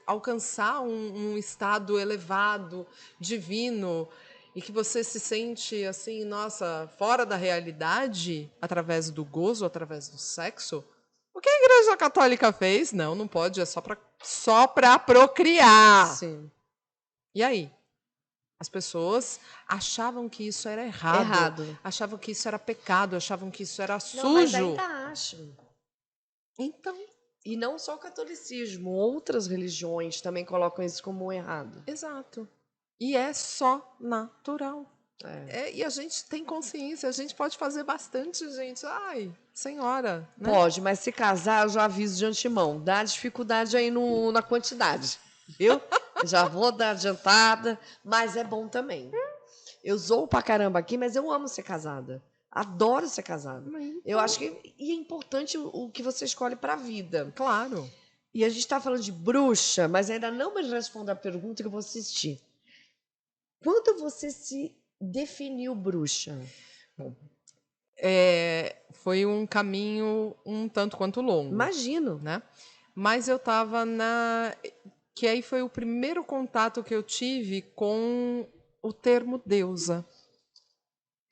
alcançar um estado elevado, divino, e que você se sente assim, nossa, fora da realidade, através do gozo, através do sexo. O que a Igreja Católica fez? Não pode, é só para procriar. Sim. E aí? As pessoas achavam que isso era errado. Achavam que isso era pecado, achavam que isso era Não, mas sujo. ainda acho. Então, E não só o catolicismo, outras religiões também colocam isso como errado. exato. E é só natural. É. E a gente tem consciência, a gente pode fazer bastante, gente. Ai, senhora. Né? Pode, mas se casar, eu já aviso de antemão. Dá dificuldade aí na quantidade. Viu? Já vou dar adiantada, mas é bom também. Eu zoo pra caramba aqui, mas eu amo ser casada. Adoro ser casada. Eu acho que e é importante o que você escolhe pra vida. Claro. E a gente tá falando de bruxa, mas ainda não me responde a pergunta que eu vou assistir. Quando você se definiu bruxa? Foi um caminho um tanto quanto longo. Imagino. Né? Mas eu estava que aí foi o primeiro contato que eu tive com o termo deusa.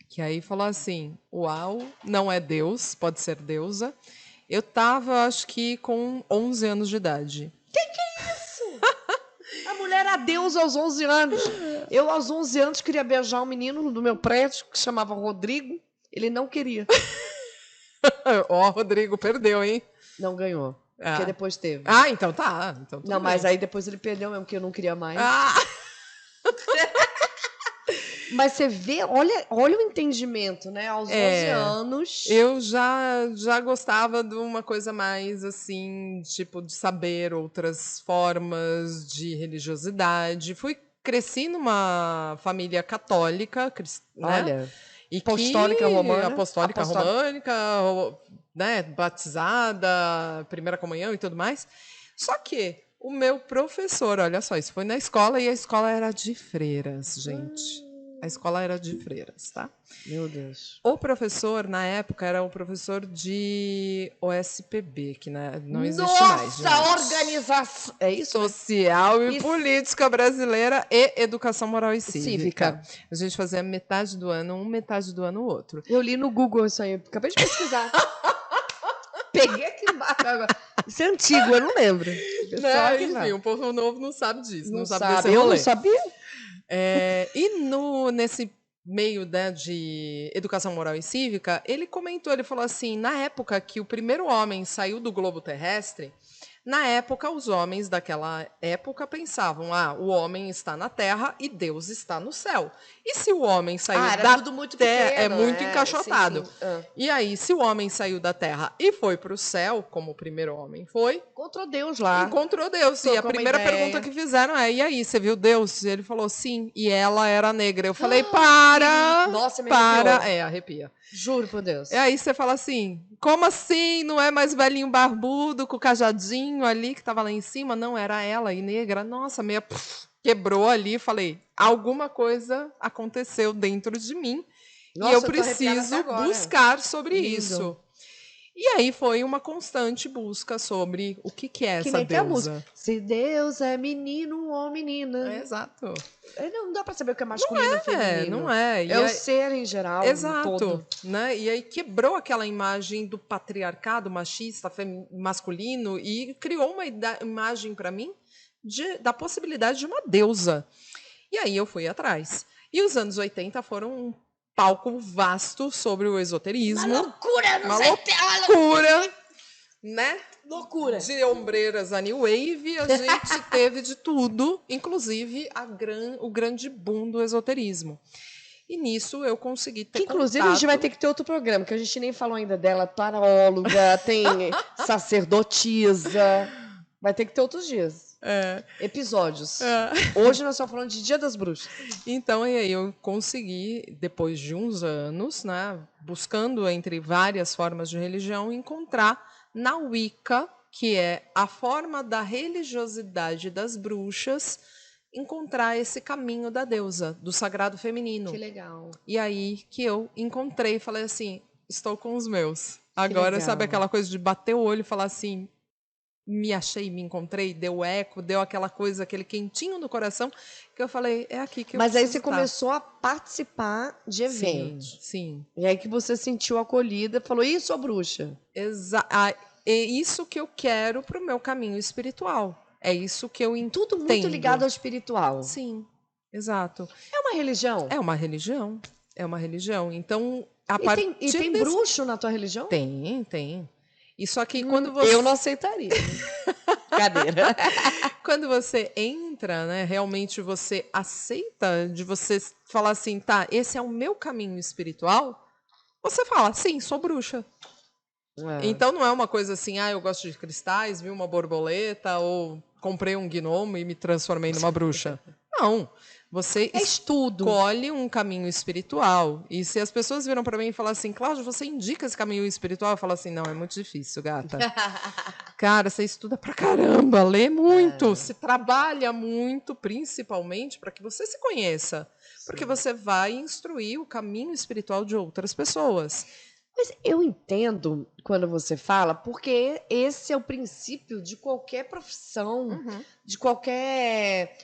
Que aí falou assim, uau, não é Deus, pode ser deusa. Eu estava, acho que com 11 anos de idade. A mulher era deusa aos 11 anos. Eu, aos 11 anos, queria beijar um menino do meu prédio, que se chamava Rodrigo. Ele não queria. Ó, Rodrigo, perdeu, hein? Não ganhou. Porque depois teve. Ah, então tá. Então tudo Não, mas bem. aí depois ele perdeu mesmo, porque eu não queria mais. Ah! Mas você vê, olha o entendimento, né? Aos 11 anos. Eu já gostava de uma coisa mais assim, tipo, de saber outras formas de religiosidade. Cresci numa família católica, né? Olha, E Apostólica romana. Apostólica românica, né, batizada, primeira comunhão e tudo mais. Só que o meu professor, olha só, isso foi na escola e a escola era de freiras, gente. A escola era de freiras, tá? Meu Deus. O professor, na época, era o professor de OSPB, que não existe mais. Nossa, organização. É isso? Social e Isso. Política Brasileira e Educação Moral e Cívica. Cívica. A gente fazia metade do ano um, metade do ano outro. Eu li no Google isso aí. Acabei de pesquisar. Peguei aqui embaixo agora. Isso é antigo, eu não lembro. Pessoal, aqui Enfim, o povo novo não sabe disso. Não sabe sabe. desse Eu rolê. não sabia. E nesse meio, né, de educação moral e cívica, ele comentou, ele falou assim, na época que o primeiro homem saiu do globo terrestre, na época os homens daquela época pensavam, o homem está na terra e Deus está no céu. E se o homem saiu Era da tudo muito terra, pequeno, é muito encaixotado. Sim, sim. E aí, se o homem saiu da terra e foi para o céu, como o primeiro homem foi, Encontrou Deus lá. encontrou Deus. E a Trocou uma primeira ideia. pergunta que fizeram é: e aí, você viu Deus? E ele falou: sim. E ela era negra. Eu falei: para! Nossa, me Para! arrepiou. Arrepia. Juro por Deus. E aí você fala assim: como assim? Não é mais velhinho barbudo com o cajadinho ali que tava lá em cima? Não, era ela e negra. Nossa, meia quebrou ali. Falei: alguma coisa aconteceu dentro de mim. Nossa, E eu tô arrepiada preciso até agora. buscar sobre Lindo. isso. E aí foi uma constante busca sobre o que é Que essa nem tem a deusa. música. Se Deus é menino ou menina. Exato. Não dá pra saber o que é masculino ou feminino. Não é. E É o aí- ser em geral. Exato, Todo. né? E aí quebrou aquela imagem do patriarcado machista masculino e criou uma imagem para mim da possibilidade de uma deusa. E aí eu fui atrás. E os anos 80 foram um palco vasto sobre o esoterismo. Loucura, não Uma sei. loucura, né? Loucura. De ombreiras a New Wave, a gente teve de tudo, inclusive o grande boom do esoterismo. E nisso eu consegui ter Que, inclusive, a gente vai ter que ter outro programa, que a gente nem falou ainda dela. Taróloga, tem sacerdotisa. Vai ter que ter outros dias. Episódios. Hoje nós estamos falando de Dia das Bruxas. Então, e aí eu consegui, depois de uns anos, né, buscando entre várias formas de religião, encontrar na Wicca, que é a forma da religiosidade das bruxas, encontrar esse caminho da deusa, do sagrado feminino. Que legal. E aí que eu encontrei, falei assim, estou com os meus. Agora, legal. sabe aquela coisa de bater o olho e falar assim, me achei, me encontrei, deu eco, deu aquela coisa, aquele quentinho no coração, que eu falei, é aqui que eu Mas aí preciso você estar. começou a participar de eventos. Sim. E aí que você sentiu acolhida, falou, ih, sou bruxa. É isso que eu quero para o meu caminho espiritual. É isso que eu entendo. Tudo muito ligado ao espiritual. Sim, exato. É uma religião? É uma religião. É uma religião. Então, a E partir tem desse... bruxo na tua religião? Tem. E só que quando você... Eu não aceitaria. Cadeira. Quando você entra, né, realmente você aceita de você falar assim, tá, esse é o meu caminho espiritual, você fala, sim, sou bruxa. Então não é uma coisa assim, eu gosto de cristais, vi uma borboleta, ou comprei um gnomo e me transformei numa bruxa. Não. Você estudo. escolhe um caminho espiritual. E se as pessoas viram para mim e falam assim, Cláudia, você indica esse caminho espiritual? Eu falo assim, não, é muito difícil, gata. Cara, você estuda pra caramba, lê muito, se trabalha muito, principalmente para que você se conheça. Porque você vai instruir o caminho espiritual de outras pessoas. Mas eu entendo quando você fala, porque esse é o princípio de qualquer profissão, de qualquer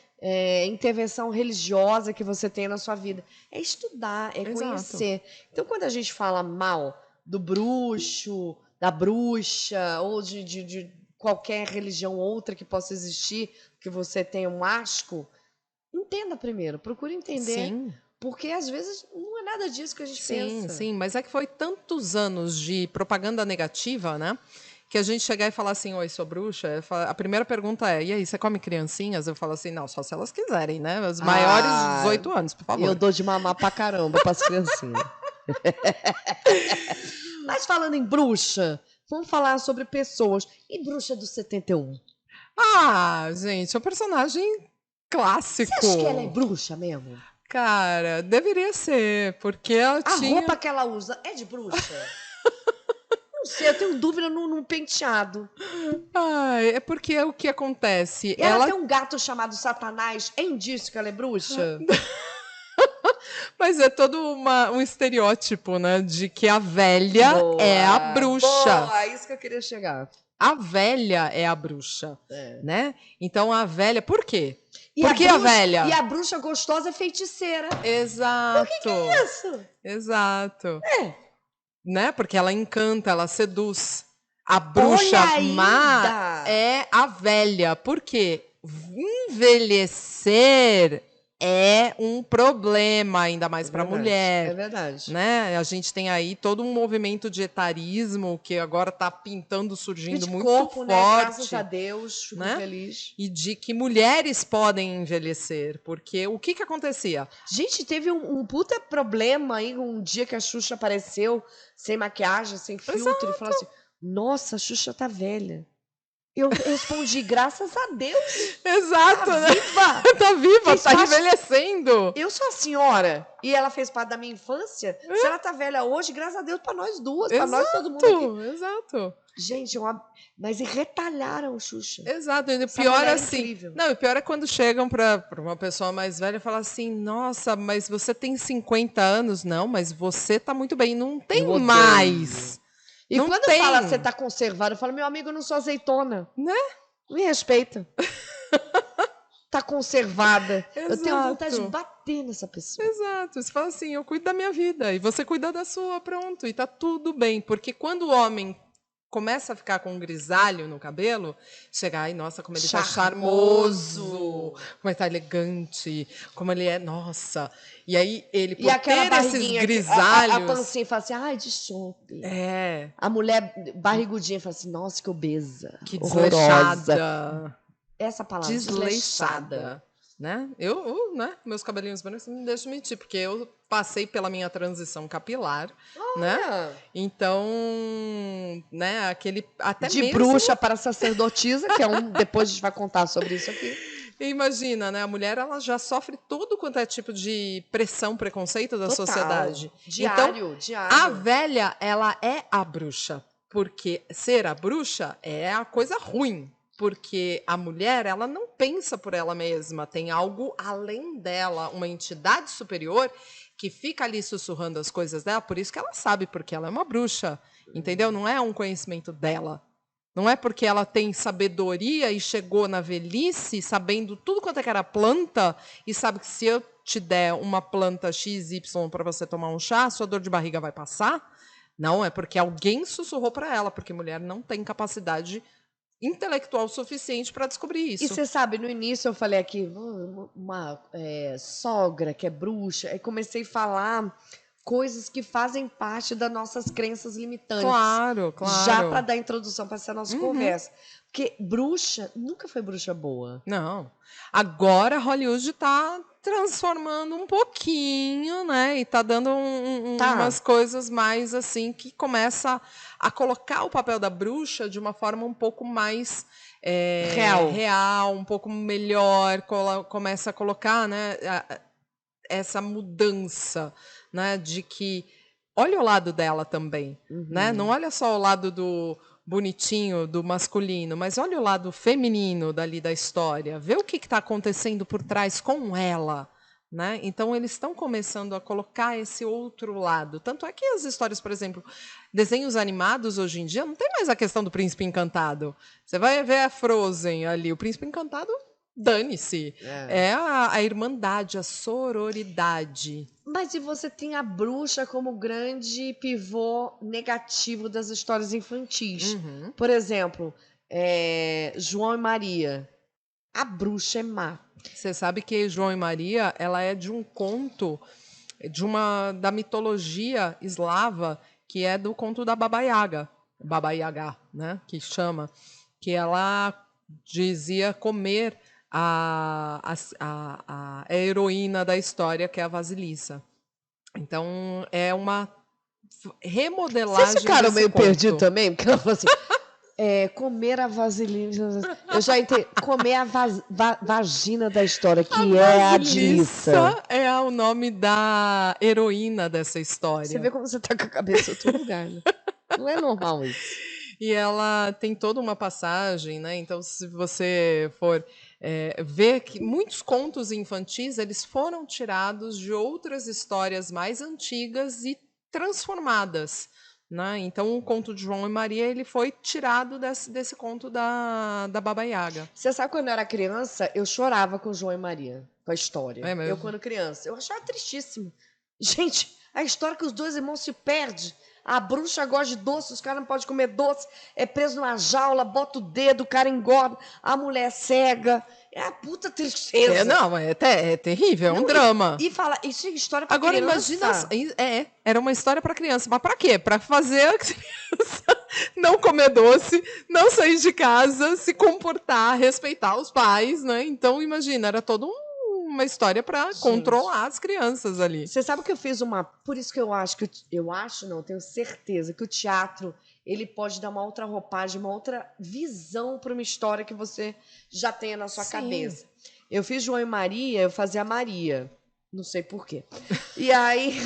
intervenção religiosa que você tem na sua vida. É estudar, é Exato. conhecer. Então, quando a gente fala mal do bruxo, da bruxa, ou de qualquer religião outra que possa existir, que você tenha um asco, entenda primeiro, procure entender. Sim. Porque às vezes não é nada disso que a gente pensa. Sim, mas é que foi tantos anos de propaganda negativa, né? Que a gente chegar e falar assim, oi, sou bruxa, a primeira pergunta é, e aí, você come criancinhas? Eu falo assim, não, só se elas quiserem, né? As maiores de 18 anos, por favor. Eu dou de mamar pra caramba pras criancinhas. Mas falando em bruxa, vamos falar sobre pessoas. E bruxa do 71? Gente, é um personagem clássico. Você acha que ela é bruxa mesmo? Cara, deveria ser, porque ela A tinha... roupa que ela usa é de bruxa? Não sei, eu tenho dúvida no penteado. Ai, é porque o que acontece? E ela tem um gato chamado Satanás. É indício que ela é bruxa? Mas é todo um estereótipo, né? De que a velha é a bruxa. Boa, isso que eu queria chegar. A velha é a bruxa, né? Então a velha... Por quê? E Por que a bruxa- velha? E a bruxa gostosa é feiticeira. Exato. Que é isso? Exato. É. Né? Porque ela encanta, ela seduz. A bruxa Olha má ainda! é a velha. Por quê? Envelhecer é um problema, ainda mais para a mulher. É verdade. Né? A gente tem aí todo um movimento de etarismo que agora está pintando, surgindo De muito corpo, forte. né? Graças a Deus, fico né? feliz. E de que mulheres podem envelhecer. Porque o que acontecia? Gente, teve um puta problema aí um dia que a Xuxa apareceu sem maquiagem, sem filtro, e falou assim: nossa, a Xuxa tá velha. Eu respondi, graças a Deus. Exato, Tá né? viva! Tá viva, Fez tá parte- envelhecendo. Eu sou a senhora e ela fez parte da minha infância. Se ela tá velha hoje, graças a Deus pra nós duas, pra nós todo mundo aqui. Exato. Gente, mas e retalharam o Xuxa. Exato. E o Essa pior mulher é assim. incrível. Não, o pior é quando chegam pra uma pessoa mais velha e falam assim: nossa, mas você tem 50 anos? Não, mas você tá muito bem. Não tem Eu odeio. mais. E Não quando tem. fala você tá conservado, eu falo, meu amigo, eu não sou azeitona. Né? Me respeita. Tá conservada. Eu tenho Exato. vontade de bater nessa pessoa. Exato. Você fala assim: eu cuido da minha vida e você cuida da sua, pronto. E tá tudo bem. Porque quando o homem começa a ficar com um grisalho no cabelo, chega, ai, nossa, como ele tá charmoso, como ele tá elegante, como ele é, nossa. E aí ele, por E aquela ter esses barriguinha, grisalhos... a pancinha fala assim, ai, de chope. É, A mulher barrigudinha fala assim, nossa, que obesa. que horrorosa. desleixada. Essa palavra, desleixada. Desleixada. Né? Né? Meus cabelinhos brancos não me deixam mentir, porque eu passei pela minha transição capilar, né? Então, né, aquele até de mesmo... bruxa para sacerdotisa, que é depois a gente vai contar sobre isso aqui. Imagina, né? A mulher ela já sofre tudo quanto é tipo de pressão, preconceito da Total. sociedade. Diário. A velha, ela é a bruxa, porque ser a bruxa é a coisa ruim. Porque a mulher, ela não pensa por ela mesma, tem algo além dela, uma entidade superior que fica ali sussurrando as coisas dela, por isso que ela sabe, porque ela é uma bruxa, entendeu? Não é um conhecimento dela. Não é porque ela tem sabedoria e chegou na velhice sabendo tudo quanto é que era planta e sabe que se eu te der uma planta XY para você tomar um chá, sua dor de barriga vai passar. Não, é porque alguém sussurrou para ela, porque mulher não tem capacidade intelectual suficiente para descobrir isso. E você sabe, no início eu falei aqui, uma sogra que é bruxa, aí comecei a falar coisas que fazem parte das nossas crenças limitantes. Claro. Já para dar introdução para essa nossa conversa. Porque bruxa nunca foi bruxa boa. Não. Agora Hollywood está transformando um pouquinho, né? E tá dando umas coisas mais assim que começa a colocar o papel da bruxa de uma forma um pouco mais real, um pouco melhor, começa a colocar, né, essa mudança, né, de que olha o lado dela também, né? Não olha só o lado do bonitinho, do masculino, mas olha o lado feminino dali da história, vê o que está acontecendo por trás com ela, né? Então eles estão começando a colocar esse outro lado. Tanto é que as histórias, por exemplo, desenhos animados hoje em dia, não tem mais a questão do príncipe encantado. Você vai ver a Frozen ali, o príncipe encantado, dane-se. É a irmandade, a sororidade. Mas e você tem a bruxa como grande pivô negativo das histórias infantis. Por exemplo, João e Maria. A bruxa é má. Você sabe que João e Maria, ela é de um conto da mitologia eslava, que é do conto da Baba Yaga, né, que chama, que ela dizia comer a heroína da história, que é a Vasilissa. Então, é uma remodelagem. Vocês ficaram desse meio conto. perdidos também? Porque ela falou assim, Comer a vaselina. Eu já entendi. Comer a vagina da história, que A é a Vasilissa Dilissa. é o nome da heroína dessa história. Você vê como você tá com a cabeça em outro lugar, né? Não é normal isso. E ela tem toda uma passagem, né? Então, se você for ver que muitos contos infantis eles foram tirados de outras histórias mais antigas e transformadas, né? Então, o conto de João e Maria ele foi tirado desse conto da Baba Yaga. Você sabe, quando eu era criança, eu chorava com João e Maria, com a história. É mesmo? Eu, quando criança, eu achava tristíssimo. Gente, a história que os dois irmãos se perdem. A bruxa gosta de doce, os caras não podem comer doce, é preso numa jaula, bota o dedo, o cara engorda, a mulher é cega. É a puta tristeza. Não, é terrível, é um drama. E fala, isso é história pra Agora criança. imagina, era uma história para criança, mas para quê? Para fazer a criança não comer doce, não sair de casa, se comportar, respeitar os pais, né? Então imagina, era toda uma história para controlar as crianças ali. Você sabe que eu fiz uma, por isso que eu acho que não, tenho certeza que o teatro ele pode dar uma outra roupagem, uma outra visão para uma história que você já tenha na sua cabeça. Eu fiz João e Maria, eu fazia Maria. Não sei por quê. E aí,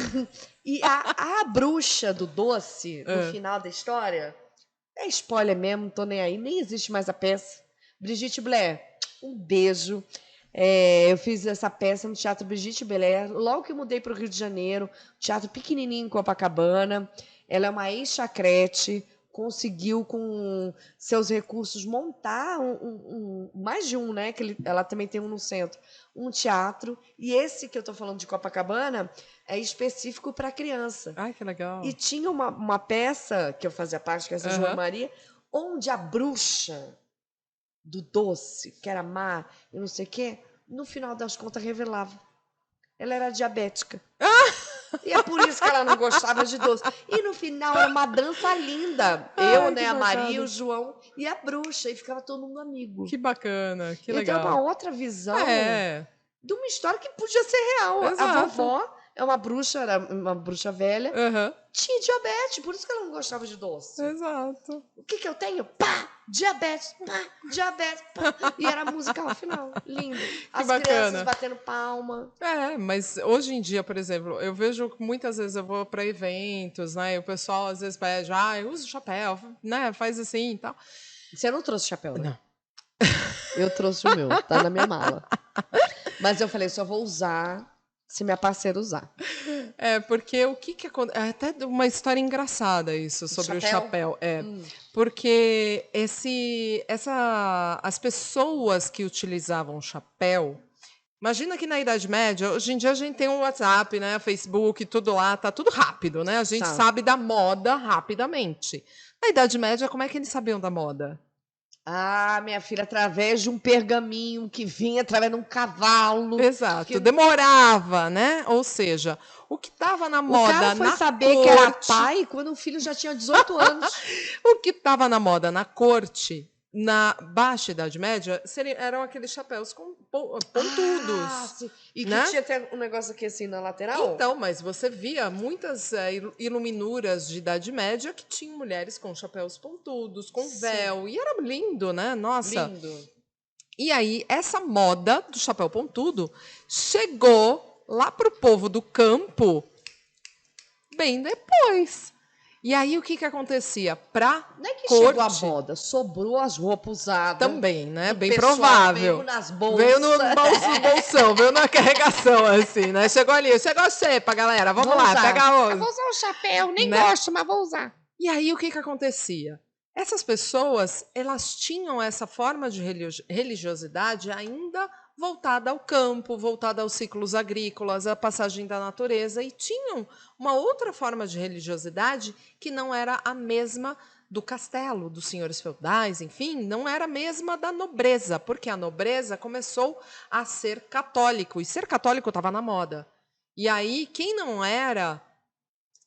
a bruxa do doce, no final da história, é spoiler mesmo, não tô nem aí, nem existe mais a peça. Brigitte Blair, um beijo. Eu fiz essa peça no Teatro Brigitte Blair, logo que eu mudei para o Rio de Janeiro, teatro pequenininho em Copacabana. Ela é uma ex-chacrete, conseguiu com seus recursos montar mais de um, né? Que ela também tem um no centro, um teatro. E esse que eu estou falando de Copacabana é específico para criança. Ai, que legal. E tinha uma peça que eu fazia parte, que é essa João e Maria, onde a bruxa do doce, que era má e não sei o quê, no final das contas revelava. Ela era diabética. E é por isso que ela não gostava de doce. E no final era uma dança linda. Eu, né, a Maria, o João e a bruxa. E ficava todo mundo amigo. Que bacana, que legal. Então é uma outra visão de uma história que podia ser real. Exato. A vovó é uma bruxa, era uma bruxa velha, tinha diabetes, por isso que ela não gostava de doce. Exato. O que eu tenho? Pá! Diabetes, pá! Diabetes, pá! E era musical final. Lindo. As crianças batendo palma. Mas hoje em dia, por exemplo, eu vejo que muitas vezes eu vou para eventos, né? E o pessoal às vezes pede, usa o chapéu, né? Faz assim e tal. Você não trouxe chapéu, né? Não. Eu trouxe o meu, tá na minha mala. Mas eu falei, só vou usar se minha parceira usar. Porque o que acontece? É até uma história engraçada isso sobre o chapéu. Porque as pessoas que utilizavam chapéu. Imagina que na Idade Média, hoje em dia a gente tem o WhatsApp, né? Facebook, tudo lá, tá tudo rápido, né? A gente sabe da moda rapidamente. Na Idade Média, como é que eles sabiam da moda? Minha filha, através de um pergaminho que vinha através de um cavalo. Exato, demorava, né? Ou seja, o que estava na moda na corte... O cara foi saber que era pai quando o filho já tinha 18 anos. O que estava na moda na corte, na Baixa Idade Média, eram aqueles chapéus pontudos. E que né? tinha até um negócio aqui assim na lateral? Então, mas você via muitas iluminuras de Idade Média que tinham mulheres com chapéus pontudos, com véu. E era lindo, né? Nossa. Lindo. E aí, essa moda do chapéu pontudo chegou lá pro povo do campo bem depois. E aí, o que acontecia? Não é que chegou a moda, sobrou as roupas usadas. Também, né? Bem provável. Veio nas bolsas. Veio no bolsão, veio na carregação, assim, né? Chegou ali, chegou a xepa, galera. Vamos lá, usar. pega a Eu vou usar o chapéu, nem gosto, mas vou usar. E aí, o que acontecia? Essas pessoas, elas tinham essa forma de religiosidade ainda voltada ao campo, voltada aos ciclos agrícolas, à passagem da natureza, e tinham uma outra forma de religiosidade que não era a mesma do castelo, dos senhores feudais, enfim, não era a mesma da nobreza, porque a nobreza começou a ser católico, e ser católico estava na moda. E aí, quem não era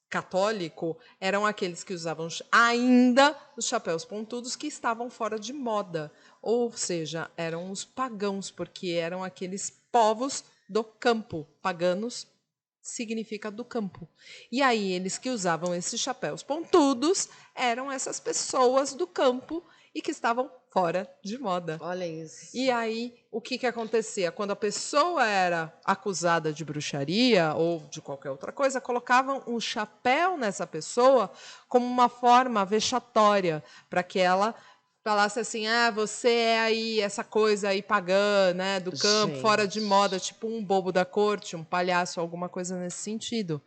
católico eram aqueles que usavam ainda os chapéus pontudos que estavam fora de moda. Ou seja, eram os pagãos, porque eram aqueles povos do campo, paganos significa do campo. E aí eles que usavam esses chapéus pontudos eram essas pessoas do campo e que estavam fora de moda. Olha isso. E aí, o que acontecia? Quando a pessoa era acusada de bruxaria ou de qualquer outra coisa, colocavam um chapéu nessa pessoa como uma forma vexatória, para que ela falasse assim, você é aí essa coisa aí pagã, né, do campo, fora de moda, tipo um bobo da corte, um palhaço, alguma coisa nesse sentido.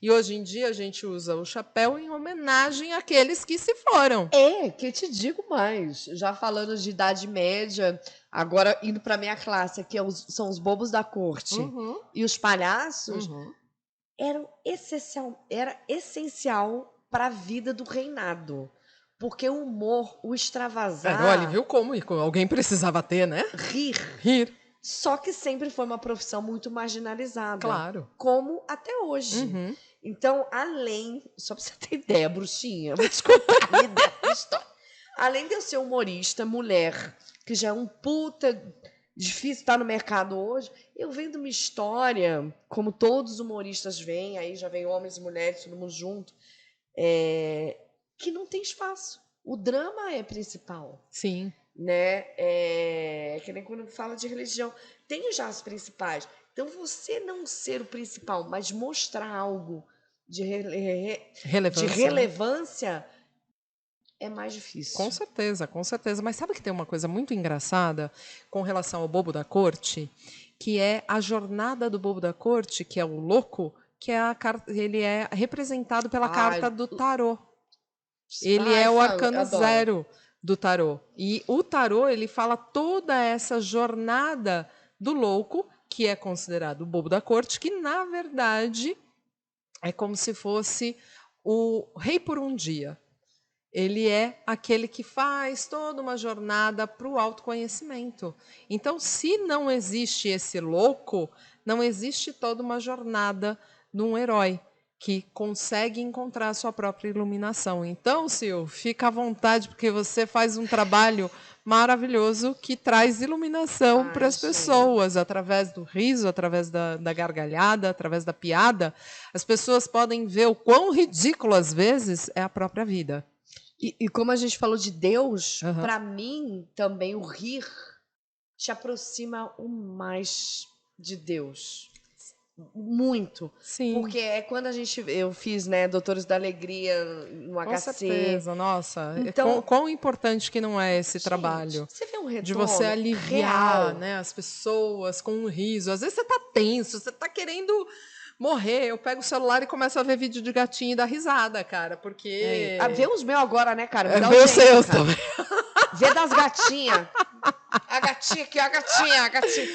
E hoje em dia a gente usa o chapéu em homenagem àqueles que se foram. Que te digo mais, já falando de Idade Média, agora indo para minha classe, que são os bobos da corte e os palhaços, era essencial para a vida do reinado. Porque o humor, o extravasar... Era o alívio cômico, alguém precisava ter, né? Rir. Só que sempre foi uma profissão muito marginalizada. Claro. Como até hoje. Então, só pra você ter ideia, bruxinha, vou te contar a minha ideia da história. Além de eu ser humorista, mulher, que já é um puta difícil estar no mercado hoje, eu venho de uma história, como todos os humoristas vêm, aí já vem homens e mulheres, todo mundo junto, que não tem espaço. O drama é principal. Sim. Né? Que nem quando fala de religião. Tem já as principais. Então, você não ser o principal, mas mostrar algo de relevância é mais difícil. Com certeza, com certeza. Mas sabe que tem uma coisa muito engraçada com relação ao bobo da corte, que é a jornada do bobo da corte, que é o louco, que ele é representado pela carta do tarô. Ele é o arcano 0 do tarô. E o tarô, ele fala toda essa jornada do louco, que é considerado o bobo da corte, que, na verdade, é como se fosse o rei por um dia. Ele é aquele que faz toda uma jornada para o autoconhecimento. Então, se não existe esse louco, não existe toda uma jornada de um herói que consegue encontrar a sua própria iluminação. Então, Sil, fica à vontade, porque você faz um trabalho maravilhoso que traz iluminação para as pessoas, através do riso, através da gargalhada, através da piada. As pessoas podem ver o quão ridículo, às vezes, é a própria vida. E como a gente falou de Deus, para mim, também o rir te aproxima o mais de Deus. Muito. Sim. Porque é quando eu fiz, né, Doutores da Alegria no HC. Com certeza, nossa. Então, quão importante que não é esse trabalho. Você vê um retorno de você aliviar, real, né, as pessoas com um riso. Às vezes você tá tenso, você tá querendo morrer. Eu pego o celular e começo a ver vídeo de gatinho e dar risada, cara, porque... Vê os meus agora, né, cara? Vê os seus também. Vê das gatinhas. A gatinha aqui, a gatinha.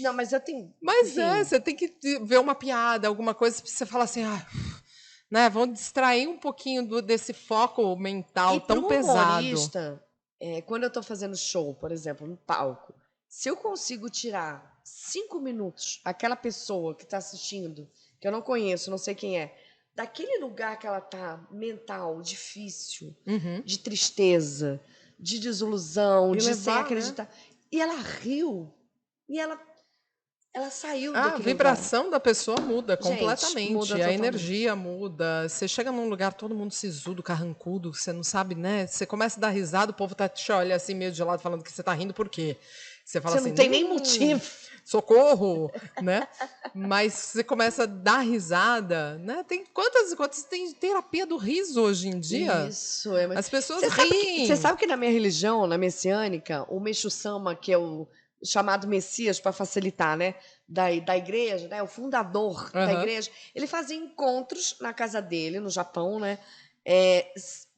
Não, mas eu tenho... Mas você tem que ver uma piada, alguma coisa, pra você falar assim, né, vamos distrair um pouquinho desse foco mental tão pesado. Humorista, quando eu estou fazendo show, por exemplo, no palco, se eu consigo tirar 5 minutos aquela pessoa que está assistindo, que eu não conheço, não sei quem é, daquele lugar que ela tá mental, difícil, de tristeza, de desilusão, de sem acreditar. Né? E ela riu, e ela saiu daquele lugar. A vibração da pessoa muda completamente. Muda a energia muda. Você chega num lugar, todo mundo sisudo, carrancudo, você não sabe, né? Você começa a dar risada, o povo te olha assim meio de lado, falando que você tá rindo por quê? Você fala assim, não tem nem motivo. Socorro, né? Mas você começa a dar risada, né? Tem quantas tem terapia do riso hoje em dia? Isso. As pessoas riem. Você sabe que na minha religião, na messiânica, o Meixo Sama, que é o chamado Messias, para facilitar, né, da igreja, né, o fundador da igreja, ele fazia encontros na casa dele, no Japão, né,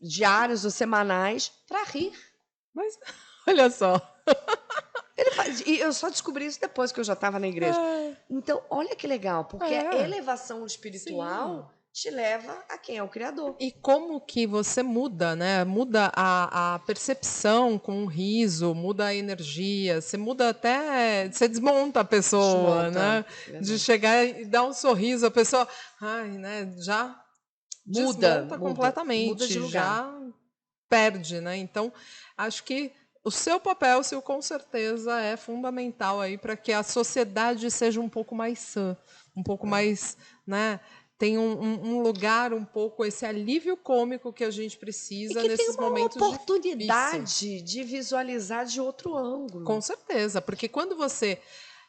diários ou semanais, para rir. Mas, olha só. E eu só descobri isso depois que eu já estava na igreja. Então, olha que legal, porque a elevação espiritual te leva a quem é o Criador. E como que você muda, né? Muda a percepção com o riso, muda a energia, você muda até... Você desmonta a pessoa, né? De chegar e dar um sorriso, a pessoa... né? Já muda completamente. Muda de lugar. Já perde, né? Então, acho que o seu papel, Sil, com certeza é fundamental aí para que a sociedade seja um pouco mais sã, um pouco mais, né? Tem um lugar um pouco, esse alívio cômico que a gente E precisa que tem nesses uma momentos difíceis. oportunidade de visualizar de outro ângulo. Com certeza, porque quando você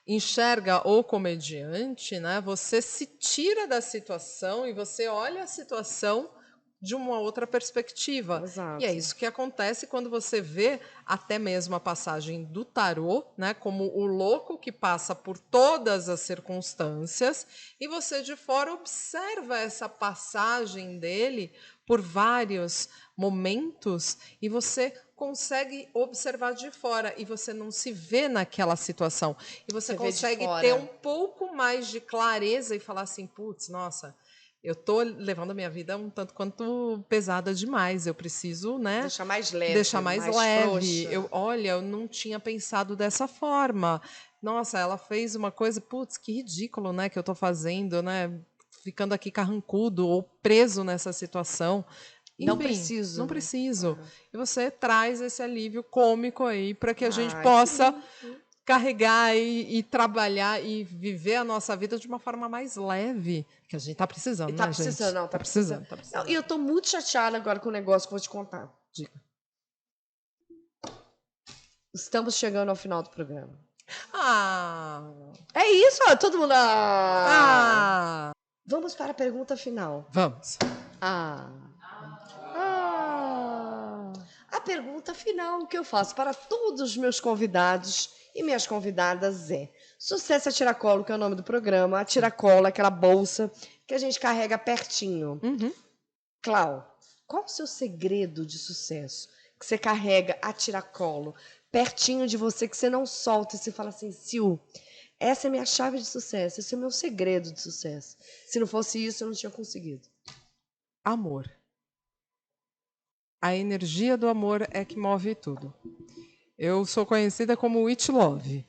enxerga o comediante, né, você se tira da situação e você olha a situação de uma outra perspectiva. Exato. E é isso que acontece quando você vê até mesmo a passagem do tarô, né, como o louco que passa por todas as circunstâncias, e você de fora observa essa passagem dele por vários momentos e você consegue observar de fora e você não se vê naquela situação. E você Você vê de consegue fora. ter um pouco mais de clareza e falar assim, putz, nossa, eu tô levando a minha vida um tanto quanto pesada demais. Eu preciso, né, Deixar mais leve, deixar mais leve. frouxa. Olha, eu não tinha pensado dessa forma. Nossa, ela fez uma coisa, putz, que ridículo, né, que eu tô fazendo, né, ficando aqui carrancudo ou preso nessa situação. Não Enfim, preciso. não preciso. E você traz esse alívio cômico aí para que a gente Ai, possa carregar e trabalhar e viver a nossa vida de uma forma mais leve, que a gente está precisando, E tá né, precisando, gente? não, tá precisando. Tá Não, precisando. e eu tô muito chateada agora com o negócio que eu vou te contar. Diga. Estamos chegando ao final do programa. Ah! É isso, ó, todo mundo. Ah! Vamos para a pergunta final. Vamos. A pergunta final que eu faço para todos os meus convidados e minhas convidadas é: Sucesso a Tiracolo, que é o nome do programa. A Tiracolo, aquela bolsa que a gente carrega pertinho. Uhum. Clau, qual o seu segredo de sucesso? Que você carrega a tiracolo, pertinho de você, que você não solta e você fala assim, Sil, essa é minha chave de sucesso, esse é o meu segredo de sucesso. Se não fosse isso, eu não tinha conseguido. Amor. A energia do amor é que move tudo. Eu sou conhecida como It Love.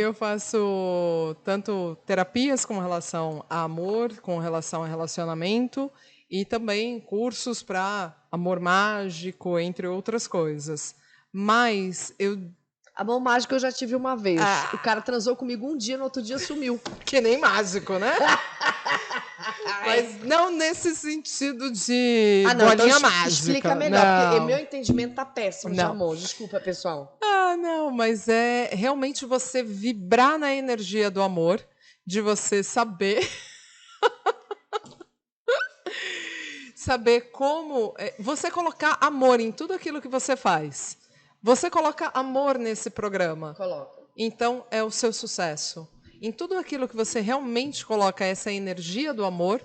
Eu faço tanto terapias com relação a amor, com relação a relacionamento, e também cursos para amor mágico, entre outras coisas. Mas eu. Amor mágico eu já tive uma vez. O cara transou comigo um dia, no outro dia sumiu. Que nem mágico, né? Mas não nesse sentido de bolinha então mágica. explica melhor, não. porque meu entendimento tá péssimo de Não. amor. Desculpa, pessoal. Não, mas é realmente você vibrar na energia do amor, de você saber. Saber como. Você colocar amor em tudo aquilo que você faz. Você coloca amor nesse programa. Coloca. Então é o seu sucesso. Em tudo aquilo que você realmente coloca essa energia do amor,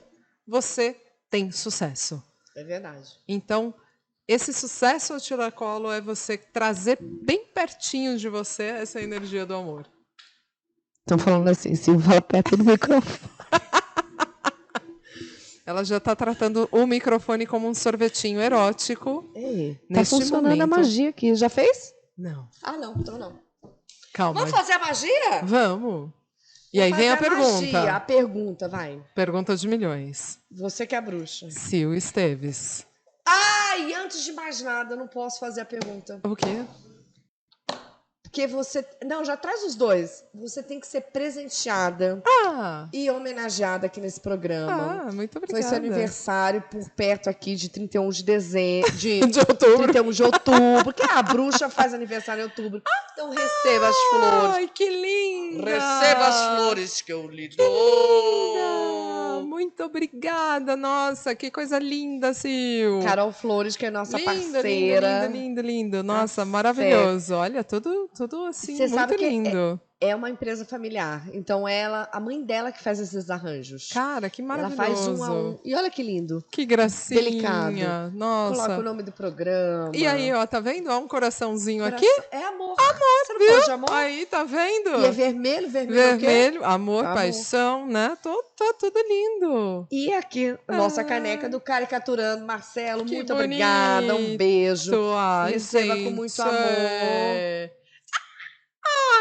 você tem sucesso. É verdade. Então, esse sucesso ao tiracolo é você trazer bem pertinho de você essa energia do amor. Estão falando assim, Silvia, fala perto do microfone. Ela já está tratando o microfone como um sorvetinho erótico. Ei, tá neste funcionando momento. a magia aqui. Já fez? Não. Não, então não. Calma. Vamos fazer a magia? Vamos. E aí vem a pergunta. Magia. A pergunta, vai. Pergunta de milhões. Você que é a bruxa. Sil Esteves. E antes de mais nada, eu não posso fazer a pergunta. O quê? Porque você... Não, já traz os dois. Você tem que ser presenteada e homenageada aqui nesse programa. Muito obrigada. Foi seu aniversário por perto aqui de 31 de dezembro. De outubro. 31 de outubro. Porque a bruxa faz aniversário em outubro. Então receba as flores. Ai, que linda! Receba as flores que eu lhe dou. Muito obrigada. Nossa, que coisa linda, Sil. Carol Flores, que é nossa lindo, parceira. Lindo. Nossa, Tá maravilhoso. Olha, tudo assim, Você muito sabe que lindo. É uma empresa familiar. Então, a mãe dela que faz esses arranjos. Cara, que maravilhoso. Ela faz 1 a 1. E olha que lindo. Que gracinha. Delicado. Nossa. Coloca o nome do programa. E aí, ó, tá vendo? Ó, um coraçãozinho aqui. É amor. Amor, Você não viu? pode de amor? Aí, tá vendo? E é vermelho? Vermelho é o quê? Vermelho, amor, Amor. paixão, né? Tá tudo lindo. E aqui, nossa caneca do Caricaturando. Marcelo, Que muito obrigada. Um beijo. Ai, Receba gente, com muito amor.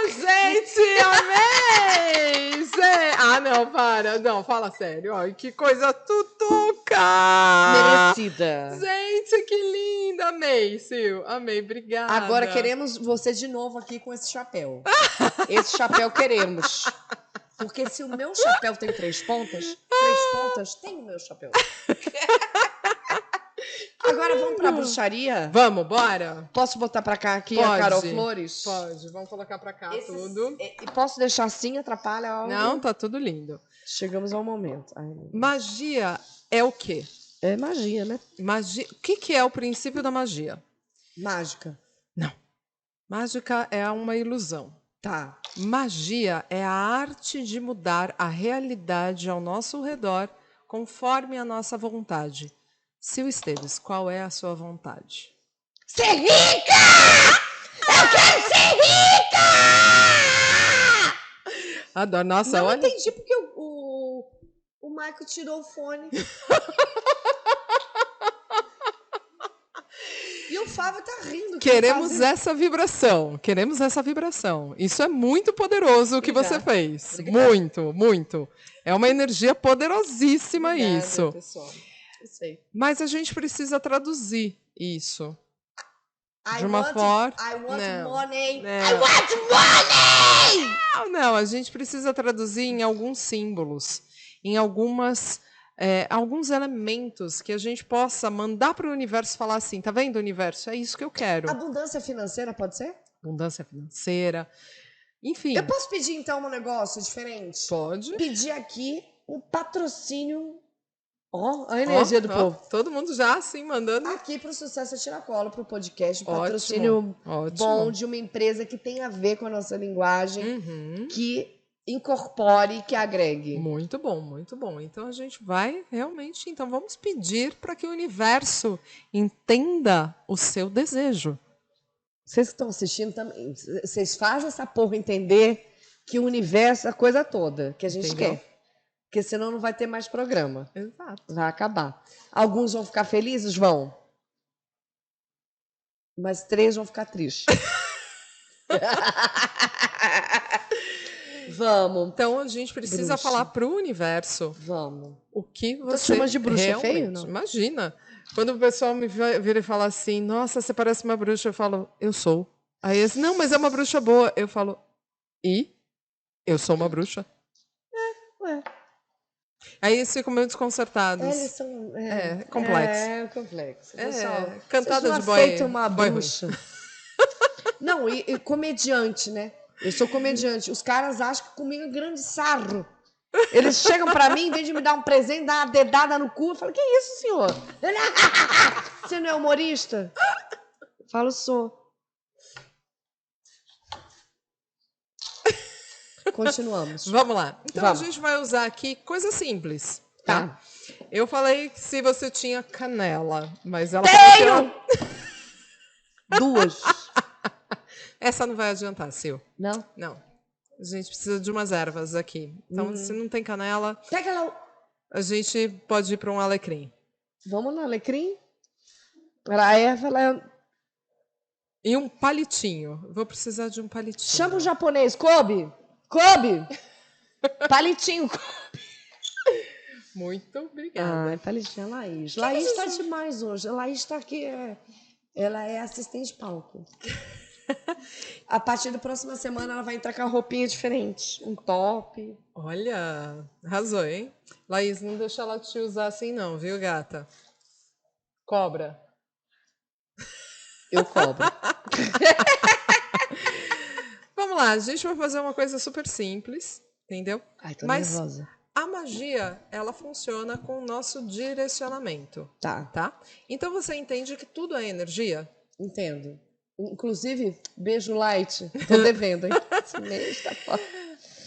Gente, amei! Não, para. Não, fala sério. Ai, que coisa tutuca! Merecida. Gente, que linda! Amei, Sil. Amei, obrigada. Agora queremos você de novo aqui com esse chapéu. Esse chapéu queremos. Porque se o meu chapéu tem 3 pontas, tem o meu chapéu. Agora vamos pra bruxaria? Vamos, bora? Posso botar pra cá aqui Pode. a Carol Flores? Pode, vamos colocar pra cá Esses- tudo. E posso deixar assim, atrapalha algo? Não, tá tudo lindo. Chegamos ao momento. Ai, meu Deus. Magia é o quê? É magia, né? Magia. O que que é o princípio da magia? Mágica. Mágica é uma ilusão. Tá. Magia é a arte de mudar a realidade ao nosso redor conforme a nossa vontade. Sil Esteves, qual é a sua vontade? Ser rica! Eu quero ser rica! Adoro. Nossa, Não olha. entendi porque o Michael tirou o fone. E o Fábio tá rindo. Queremos essa vibração. Queremos essa vibração. Isso é muito poderoso o que você Obrigada. fez. Obrigada. Muito, muito. É uma energia poderosíssima isso. Pessoal. Eu sei. Mas a gente precisa traduzir isso. I De uma want- forma. I want Não. money. Não. I want money! Não, a gente precisa traduzir em alguns símbolos, em alguns elementos que a gente possa mandar para o universo falar assim, tá vendo, universo? É isso que eu quero. Abundância financeira pode ser? Abundância financeira. Enfim, Eu posso pedir então um negócio diferente? pode. Pedir aqui um patrocínio. Ó, a energia do povo. Todo mundo já assim mandando. Aqui pro Sucesso a Tiracolo, pro podcast, um Ótimo, patrocínio ótimo. bom de uma empresa que tem a ver com a nossa linguagem, Uhum. que incorpore, que agregue. Muito bom, muito bom. Então a gente vai realmente, então vamos pedir para que o universo entenda o seu desejo. Vocês que estão assistindo também, vocês fazem essa porra entender que o universo é a coisa toda que a gente Entendeu? quer. Porque senão não vai ter mais programa. Exato. Vai acabar. Alguns vão ficar felizes? Vão. Mas 3 vão ficar tristes. Vamos. Então a gente precisa Bruxa. falar para o universo Vamos. o que você chama de bruxa realmente... feio, não? Imagina. Quando o pessoal me vira e fala assim, nossa, você parece uma bruxa, eu falo, eu sou. Aí eles, não, mas é uma bruxa boa. Eu falo, e? Eu sou uma bruxa? Ué. Aí eles ficam meio desconcertados. Eles são. É, complexo. É, complexo. É, Pessoal, cantada vocês não de boy- aceitam uma boy ruim. bruxa. Não, e comediante, né? Eu sou comediante. Os caras acham que comigo é grande sarro. Eles chegam pra mim, em vez de me dar um presente, dar uma dedada no cu, eu falo, que isso, senhor? Ele, você não é humorista? Eu falo, sou. Continuamos. Vamos lá. Então Vamos. a gente vai usar aqui coisa simples. Tá. Tá? Eu falei que se você tinha canela, mas ela Tenho! Duas. Essa não vai adiantar, Sil. Não? Não. A gente precisa de umas ervas aqui. Então, se não tem canela, Pega lá. a gente pode ir para um alecrim. Vamos no alecrim? A erva, ela... E um palitinho. Vou precisar de um palitinho. Chama o japonês. Kobe! Kobe! Palitinho. Muito obrigada. Ai, palitinho, a Laís. Laís está demais hoje. A Laís está aqui. Ela é assistente de palco. A partir da próxima semana, ela vai entrar com a roupinha diferente. Um top. Olha, arrasou, hein? Laís, não deixa ela te usar assim não, viu, gata? Cobra. Eu cobro. Vamos lá, a gente vai fazer uma coisa super simples, entendeu? Ai, tô Mas nervosa. a magia, ela funciona com o nosso direcionamento, Tá, tá? Então você entende que tudo é energia? entendo. Inclusive, beijo light. Tô devendo, hein? Esse mês tá foda.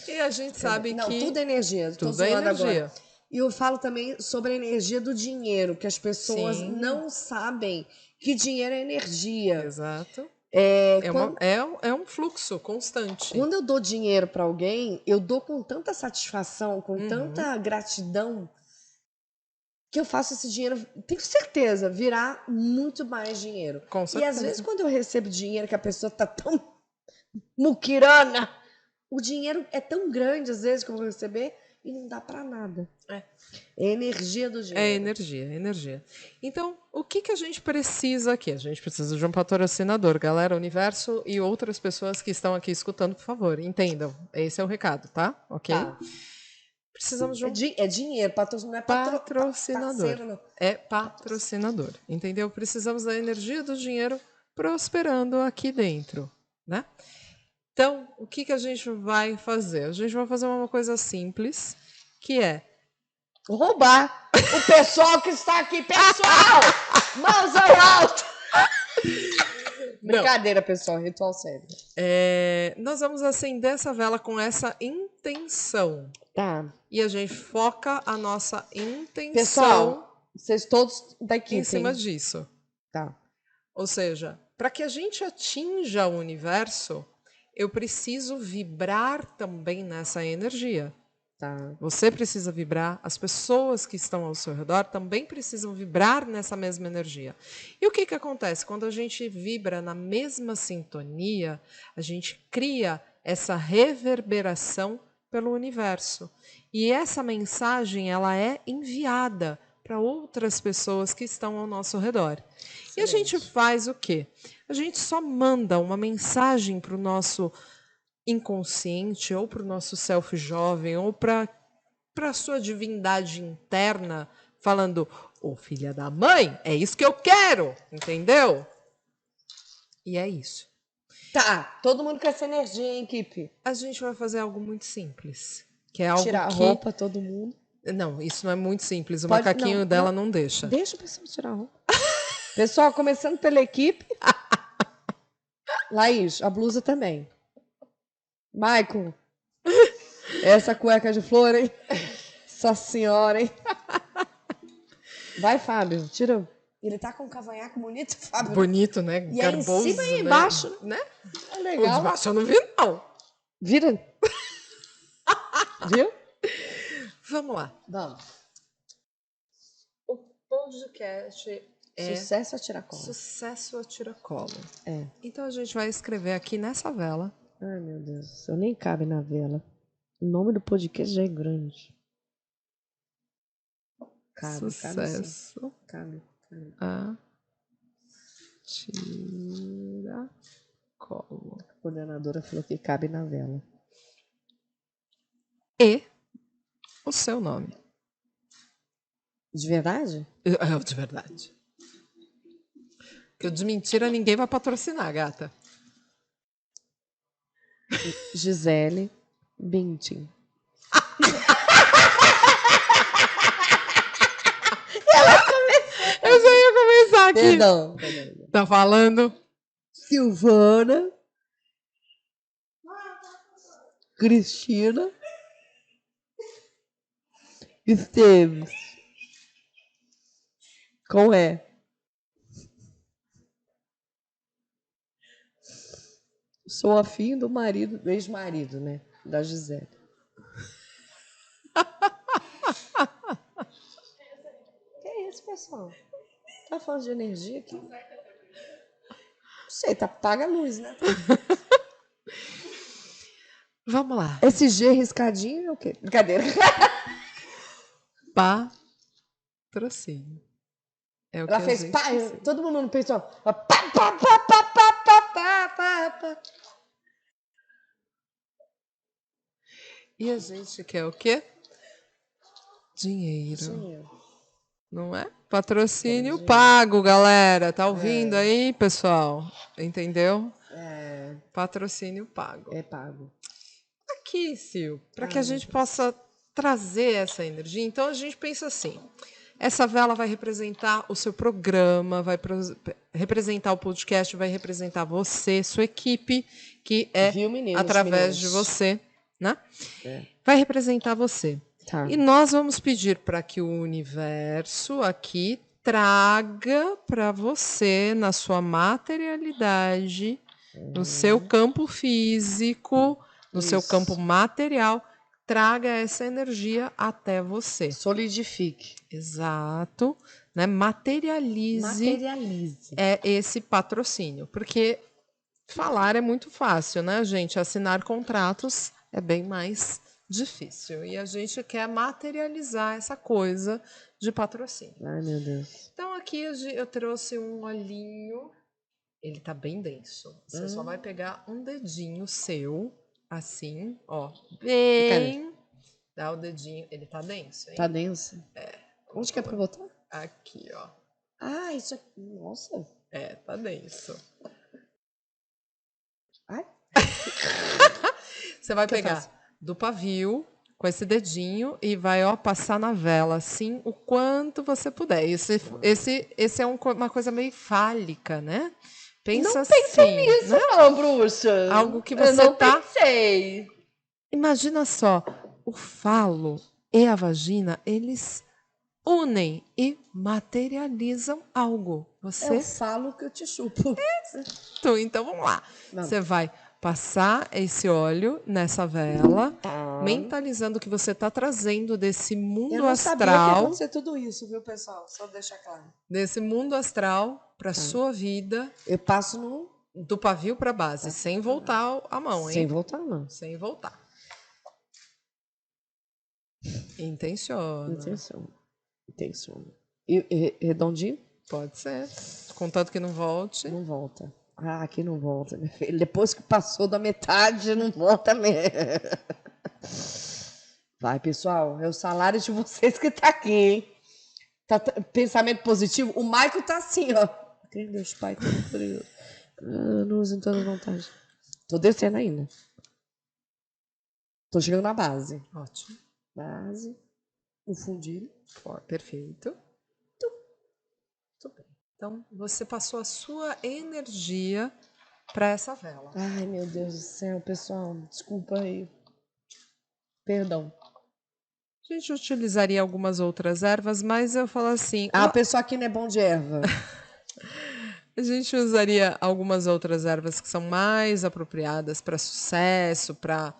E a gente sabe Não, que tudo é energia. Tô tudo é zoando energia. agora. E eu falo também sobre a energia do dinheiro, que as pessoas Sim. não sabem que dinheiro é energia. Exato. É, É um fluxo constante. quando eu dou dinheiro para alguém, eu dou com tanta satisfação, com Uhum. tanta gratidão, que eu faço esse dinheiro, tenho certeza, virar muito mais dinheiro. Com E às certeza. vezes, quando eu recebo dinheiro que a pessoa tá tão muquirana, o dinheiro é tão grande, às vezes, que eu vou receber, e não dá para nada. É. É energia do dinheiro. É energia. Então, o que a gente precisa aqui? A gente precisa de um patrocinador. Galera, Universo e outras pessoas que estão aqui escutando, por favor, entendam. Esse é o recado, tá? Ok? Tá. Precisamos de um É dinheiro, não é patrocinador. parceiro, não. É patrocinador, entendeu? Precisamos da energia do dinheiro prosperando aqui dentro, né? Então, o que a gente vai fazer? A gente vai fazer uma coisa simples, que é Roubar o pessoal que está aqui. Pessoal, mãos ao alto. Brincadeira, pessoal, ritual sério. Nós vamos acender essa vela com essa intenção. Tá. E a gente foca a nossa intenção Pessoal, vocês todos daqui em cima tem. disso. Tá. Ou seja, para que a gente atinja o universo, eu preciso vibrar também nessa energia. Tá. Você precisa vibrar, as pessoas que estão ao seu redor também precisam vibrar nessa mesma energia. E o que acontece? Quando a gente vibra na mesma sintonia, a gente cria essa reverberação pelo universo. E essa mensagem ela é enviada para outras pessoas que estão ao nosso redor. Excelente. E a gente faz o quê? A gente só manda uma mensagem para o nosso inconsciente, ou para o nosso self jovem, ou para a sua divindade interna, falando, ô filha da mãe, é isso que eu quero, entendeu? E é isso. Tá, todo mundo com essa energia, hein, equipe? A gente vai fazer algo muito simples, que é algo tirar a roupa, todo mundo. Não, isso não é muito simples, o macaquinho dela não deixa. Deixa o pessoal tirar a roupa. Pessoal, começando pela equipe. Laís, a blusa também. Michael, essa cueca de flor, hein? Essa senhora, hein? Vai, Fábio, tira. Ele tá com um cavanhaque bonito, Fábio. Bonito, né? E aí, em cima e embaixo, né? É legal. O de baixo eu não vi, não. Vira. Viu? Vamos lá. Vamos. O podcast é Sucesso a tiracolo. Sucesso a tiracolo. É. Então a gente vai escrever aqui nessa vela. Ai, meu Deus. Eu nem cabe na vela. O nome do podcast já é grande. Cabe, Sucesso cabe. a tiracolo. A coordenadora falou que cabe na vela. E o seu nome. De verdade? De verdade. Porque o de mentira ninguém vai patrocinar, gata. Gisele Bündchen. Eu já ia começar aqui. Perdão. Tá falando? Silvana. Cristina. Esteves. Com E. Sou afim do marido, do ex-marido, né? Da Gisele. Que é isso, pessoal? Tá falando de energia aqui? Não sei, tá, paga a luz, né? Vamos lá. Esse G riscadinho é o quê? Brincadeira. Patrocínio. É o Ela que fez a gente pá, precisa. todo mundo não pensou. Pá. E a gente quer o quê? Dinheiro. Não é? Patrocínio pago, galera. Tá ouvindo aí, pessoal? Entendeu? É. Patrocínio pago. É pago. Aqui, Sil, para que a gente possa trazer essa energia, então a gente pensa assim: essa vela vai representar o seu programa, vai representar o podcast, vai representar você, sua equipe, que é através de você, né? Vai representar você. Tá. E nós vamos pedir para que o universo aqui traga para você, na sua materialidade, no seu campo físico, no seu campo material, traga essa energia até você. Solidifique. Exato. Né? Materialize esse patrocínio. Porque falar é muito fácil, né, gente? Assinar contratos é bem mais difícil. E a gente quer materializar essa coisa de patrocínio. Ai, meu Deus. Então aqui eu trouxe um olhinho. Ele tá bem denso. Você só vai pegar um dedinho seu, assim, ó. Bem. Dá o dedinho. Ele tá denso, hein? Tá denso? Onde que é pra botar? Aqui, ó. Ah, isso aqui. Nossa. Tá denso. Ai. Você vai Que eu pegar faço? do pavio com esse dedinho e vai, ó, passar na vela, assim, o quanto você puder. Esse é uma coisa meio fálica, né? Pensa assim, Isso né? não, bruxa. Algo que Eu você não tá... pensei. Imagina só, o falo e a vagina, eles unem e materializam algo. Eu Você... falo que eu te chupo. Então vamos lá. Vamos. Você vai passar esse óleo nessa vela, Tá. mentalizando que você está trazendo desse mundo Eu não sabia que ia astral, acontecer tudo isso, viu, pessoal? Só deixar claro. desse mundo astral para sua vida, Eu passo no... do pavio para base, sem voltar a mão, Sem hein? voltar, não. Sem voltar. Intenciona. Intenção. E redondinho? Pode ser. Contanto que não volte. Não volta. Ah, aqui não volta, minha filha. Depois que passou da metade, não volta mesmo. Vai, pessoal. É o salário de vocês que tá aqui, hein? Pensamento positivo. O Maico tá assim, ó. Crê em Deus, Pai, Todo-Poderoso. Não usem toda vontade. Tô descendo ainda. Tô chegando na base. Ótimo. Base. O fundilho. Perfeito. Muito bem. Então, você passou a sua energia para essa vela. Ai, meu Deus do céu, pessoal. Desculpa aí. Perdão. A gente utilizaria algumas outras ervas, mas eu falo assim, A pessoa aqui não é bom de erva. a gente usaria algumas outras ervas que são mais apropriadas para sucesso, para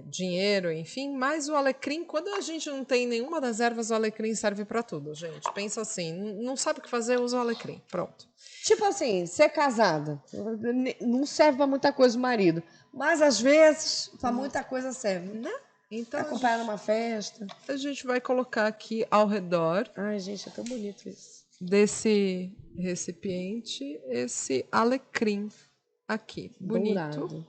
dinheiro, enfim. Mas o alecrim, quando a gente não tem nenhuma das ervas, o alecrim serve para tudo, gente. Pensa assim, não sabe o que fazer, usa o alecrim. Pronto. Tipo assim, ser casada não serve pra muita coisa o marido. Mas às vezes, pra muita coisa serve. Né? Então Acompanhar numa festa. a gente vai colocar aqui ao redor Ai, gente, é tão bonito isso. desse recipiente esse alecrim aqui, bonito. Dourado.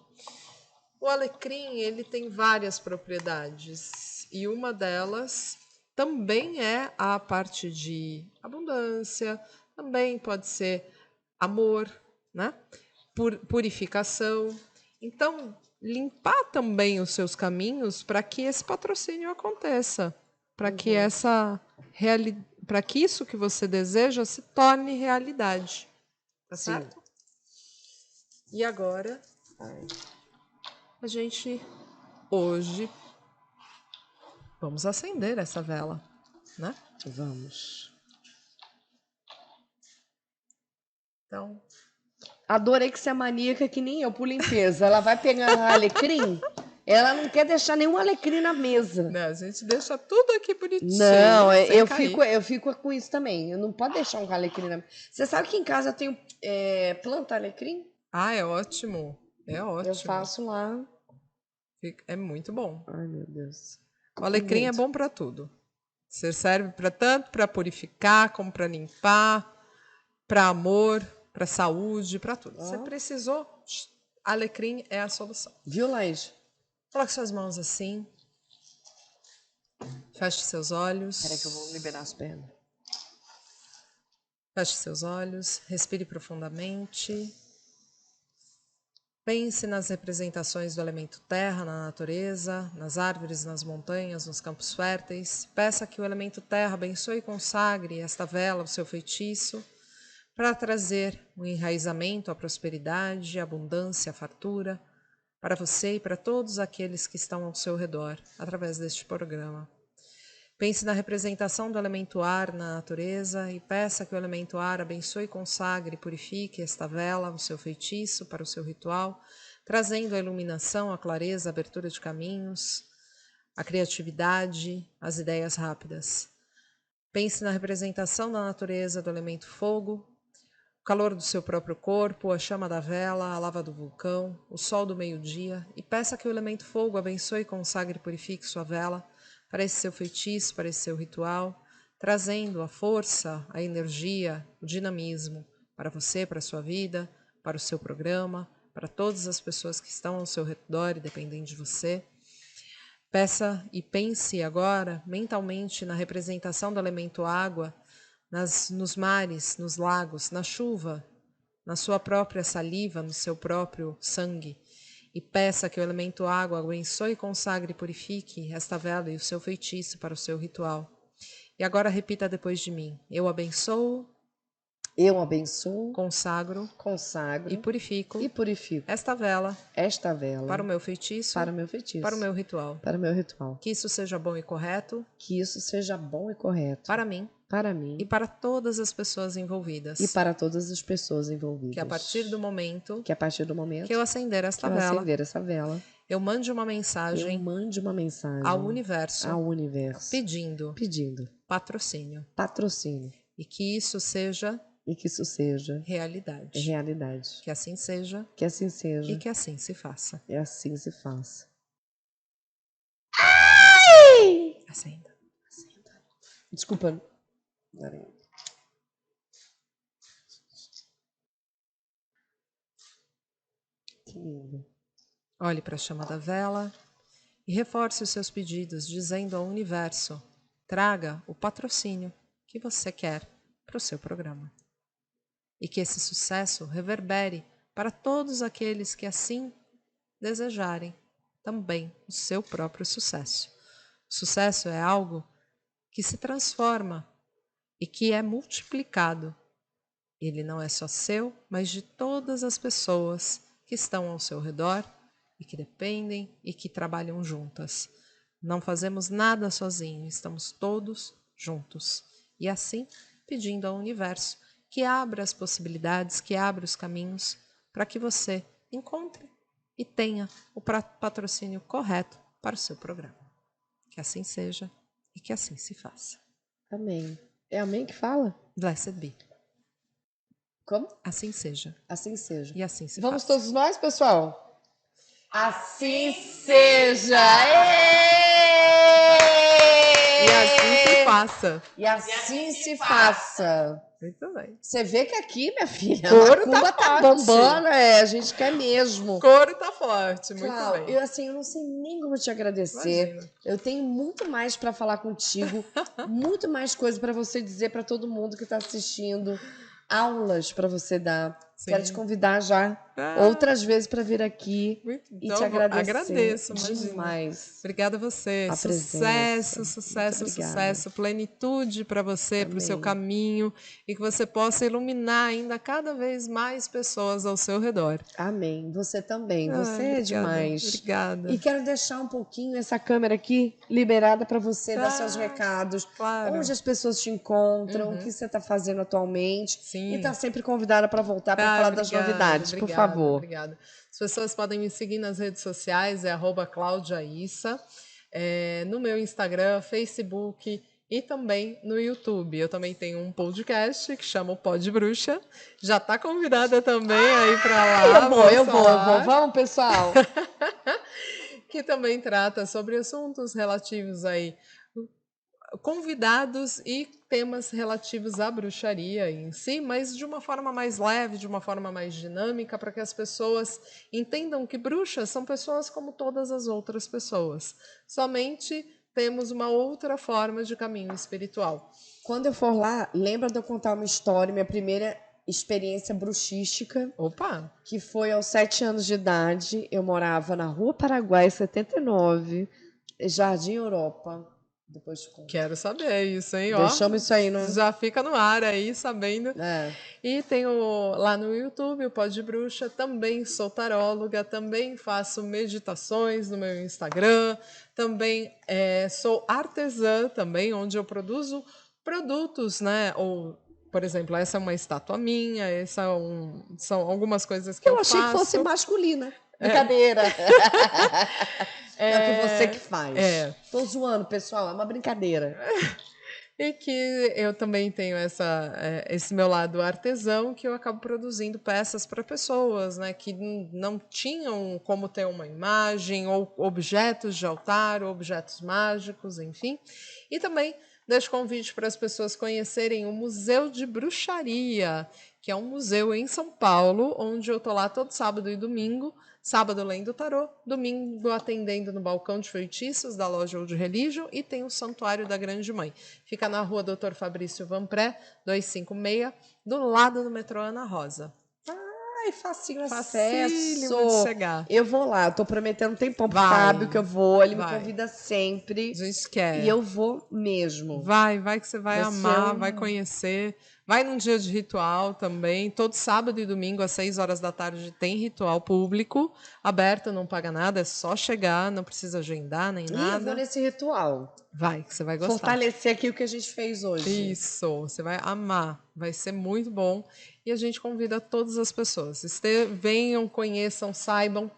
O alecrim, ele tem várias propriedades e uma delas também é a parte de abundância, também pode ser amor, né? Purificação. Então, limpar também os seus caminhos para que esse patrocínio aconteça, para que para que isso que você deseja se torne realidade. Tá certo? E agora, a gente hoje vamos acender essa vela, né? Vamos. Então, Adorei que você é maníaca que nem eu por limpeza. Ela vai pegar alecrim, ela não quer deixar nenhum alecrim na mesa. né, a gente deixa tudo aqui bonitinho. Não, sem eu cair. fico com isso também. Eu não pode deixar um alecrim na mesa. Você sabe que em casa eu tenho planta alecrim? Ah, é ótimo. É ótimo. Eu faço lá. É muito bom. Ai, meu Deus. O alecrim é bom para tudo. Você serve para tanto para purificar, como para limpar, para amor, para saúde, para tudo. Você precisou, alecrim é a solução. Viu, Laís? Coloque suas mãos assim. Feche seus olhos. Peraí que eu vou liberar as pernas. Feche seus olhos. Respire profundamente. Pense nas representações do elemento terra na natureza, nas árvores, nas montanhas, nos campos férteis. Peça que o elemento terra abençoe e consagre esta vela, o seu feitiço, para trazer um enraizamento à prosperidade, à abundância, à fartura, para você e para todos aqueles que estão ao seu redor, através deste programa. Pense na representação do elemento ar na natureza e peça que o elemento ar abençoe, consagre e purifique esta vela, o seu feitiço, para o seu ritual, trazendo a iluminação, a clareza, a abertura de caminhos, a criatividade, as ideias rápidas. Pense na representação da natureza do elemento fogo, o calor do seu próprio corpo, a chama da vela, a lava do vulcão, o sol do meio-dia, e peça que o elemento fogo abençoe, consagre e purifique sua vela para esse seu feitiço, para esse seu ritual, trazendo a força, a energia, o dinamismo para você, para a sua vida, para o seu programa, para todas as pessoas que estão ao seu redor e dependem de você. Peça e pense agora mentalmente na representação do elemento água, nos mares, nos lagos, na chuva, na sua própria saliva, no seu próprio sangue. E peça que o elemento água abençoe, consagre e purifique esta vela e o seu feitiço para o seu ritual. E agora repita depois de mim. Eu abençoo, consagro consagro e purifico esta vela para o meu feitiço, para o meu ritual. Que isso seja bom e correto para mim e para todas as pessoas envolvidas. Que a partir do momento que eu acender esta vela, eu mande uma mensagem ao universo pedindo patrocínio. E que isso seja realidade. Que assim seja e que assim se faça. Acenda. Desculpa. Que lindo. Olhe para a chama da vela e reforce os seus pedidos, dizendo ao universo: traga o patrocínio que você quer para o seu programa. E que esse sucesso reverbere para todos aqueles que assim desejarem também o seu próprio sucesso. O sucesso é algo que se transforma e que é multiplicado. Ele não é só seu, mas de todas as pessoas que estão ao seu redor e que dependem e que trabalham juntas. Não fazemos nada sozinhos, estamos todos juntos. E assim, pedindo ao universo que abra as possibilidades, que abra os caminhos para que você encontre e tenha o patrocínio correto para o seu programa. Que assim seja e que assim se faça. Amém. É amém que fala? Blessed be. Como? Assim seja. Assim seja. E assim se Vamos faça. todos nós, pessoal? Assim seja! E assim se faça. E assim se faça. Muito bem. Você vê que aqui, minha filha, Couro a macumba tá tá forte. bombando, a gente quer mesmo. O couro tá forte, muito Clau, bem. eu não sei nem como te agradecer. Imagina. Eu tenho muito mais para falar contigo, muito mais coisa para você dizer para todo mundo que está assistindo, aulas para você dar. Sim. Quero te convidar já Ah. outras vezes para vir aqui e Então, te agradecer. agradeço, imagina. Demais. Obrigada a você. A Sucesso, presença. sucesso, Muito obrigada. sucesso. Plenitude para você, para o seu Amém. caminho. E que você possa iluminar ainda cada vez mais pessoas ao seu redor. Amém. Você também. Você é Obrigada, demais. Obrigada. E quero deixar um pouquinho essa câmera aqui liberada para você dar seus recados. Claro. Onde as pessoas te encontram, o que você está fazendo atualmente. Sim. E está sempre convidada para voltar para falar das obrigada, novidades, por obrigada, favor. Obrigada. As pessoas podem me seguir nas redes sociais, é @claudiaissa, no meu Instagram, Facebook e também no YouTube. Eu também tenho um podcast que chama o Pod Bruxa. Já está convidada também aí para lá. Eu vou. Vamos, pessoal. Que também trata sobre assuntos relativos aí, convidados e temas relativos à bruxaria em si, mas de uma forma mais leve, de uma forma mais dinâmica, para que as pessoas entendam que bruxas são pessoas como todas as outras pessoas. Somente temos uma outra forma de caminho espiritual. Quando eu for lá, lembra de eu contar uma história, minha primeira experiência bruxística. Opa! Que foi aos 7 anos de idade. Eu morava na Rua Paraguai, 79, Jardim Europa. Depois te conto. Quero saber isso, hein? Deixamos isso aí no... Já fica no ar aí, sabendo. É. E tenho lá no YouTube o Pod Bruxa, também sou taróloga, também faço meditações no meu Instagram, também sou artesã também, onde eu produzo produtos, né? Ou, por exemplo, essa é uma estátua minha, são algumas coisas que eu faço. Eu achei que fosse masculina. Brincadeira. É o que você que faz. Tô zoando, pessoal. É uma brincadeira. E que eu também tenho esse meu lado artesão, que eu acabo produzindo peças para pessoas, né, que não tinham como ter uma imagem, ou objetos de altar, ou objetos mágicos, enfim. E também deixo convite para as pessoas conhecerem o Museu de Bruxaria, que é um museu em São Paulo, onde eu tô lá todo sábado e domingo. Sábado lendo tarô, domingo atendendo no balcão de feitiços da loja Old Religion, e tem o Santuário da Grande Mãe. Fica na rua Dr. Fabrício Vanpré, 256, do lado do metrô Ana Rosa. Ai, facinho Facílimo de acesso. chegar. Eu vou lá, eu tô prometendo um tempão pro Vai, Fábio que eu vou, ele me vai. convida sempre. A gente quer. E eu vou mesmo. Vai que você vai Vai ser amar, um- vai conhecer. Vai num dia de ritual também. Todo sábado e domingo, às 6 horas da tarde, tem ritual público. Aberto, não paga nada, é só chegar, não precisa agendar nem E eu vou nada. nesse ritual. Vai, que você vai gostar. Fortalecer aqui o que a gente fez hoje. Isso, você vai amar, vai ser muito bom. E a gente convida todas as pessoas. Venham, conheçam, saibam,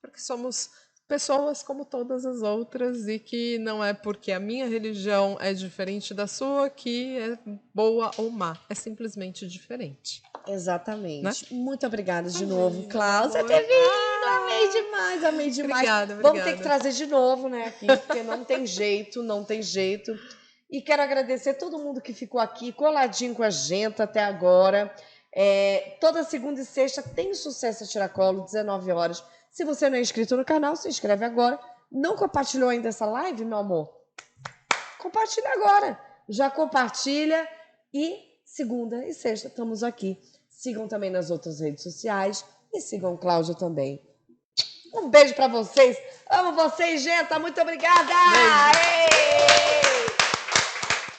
porque somos pessoas como todas as outras, e que não é porque a minha religião é diferente da sua que é boa ou má. É simplesmente diferente. Exatamente. Né? Muito obrigada de Imagina, novo, Cláudia, amor. ter vindo. Amei demais, amei demais. Obrigada, Vamos ter obrigada. que trazer de novo, né, aqui, porque não tem jeito, não tem jeito. E quero agradecer todo mundo que ficou aqui coladinho com a gente até agora. Toda segunda e sexta tem o Sucesso a Tiracolo, 19 horas. Se você não é inscrito no canal, se inscreve agora. Não compartilhou ainda essa live, meu amor? Compartilha agora. Já compartilha. E segunda e sexta estamos aqui. Sigam também nas outras redes sociais e sigam Cláudia também. Um beijo pra vocês. Amo vocês, gente. Muito obrigada. Beijo.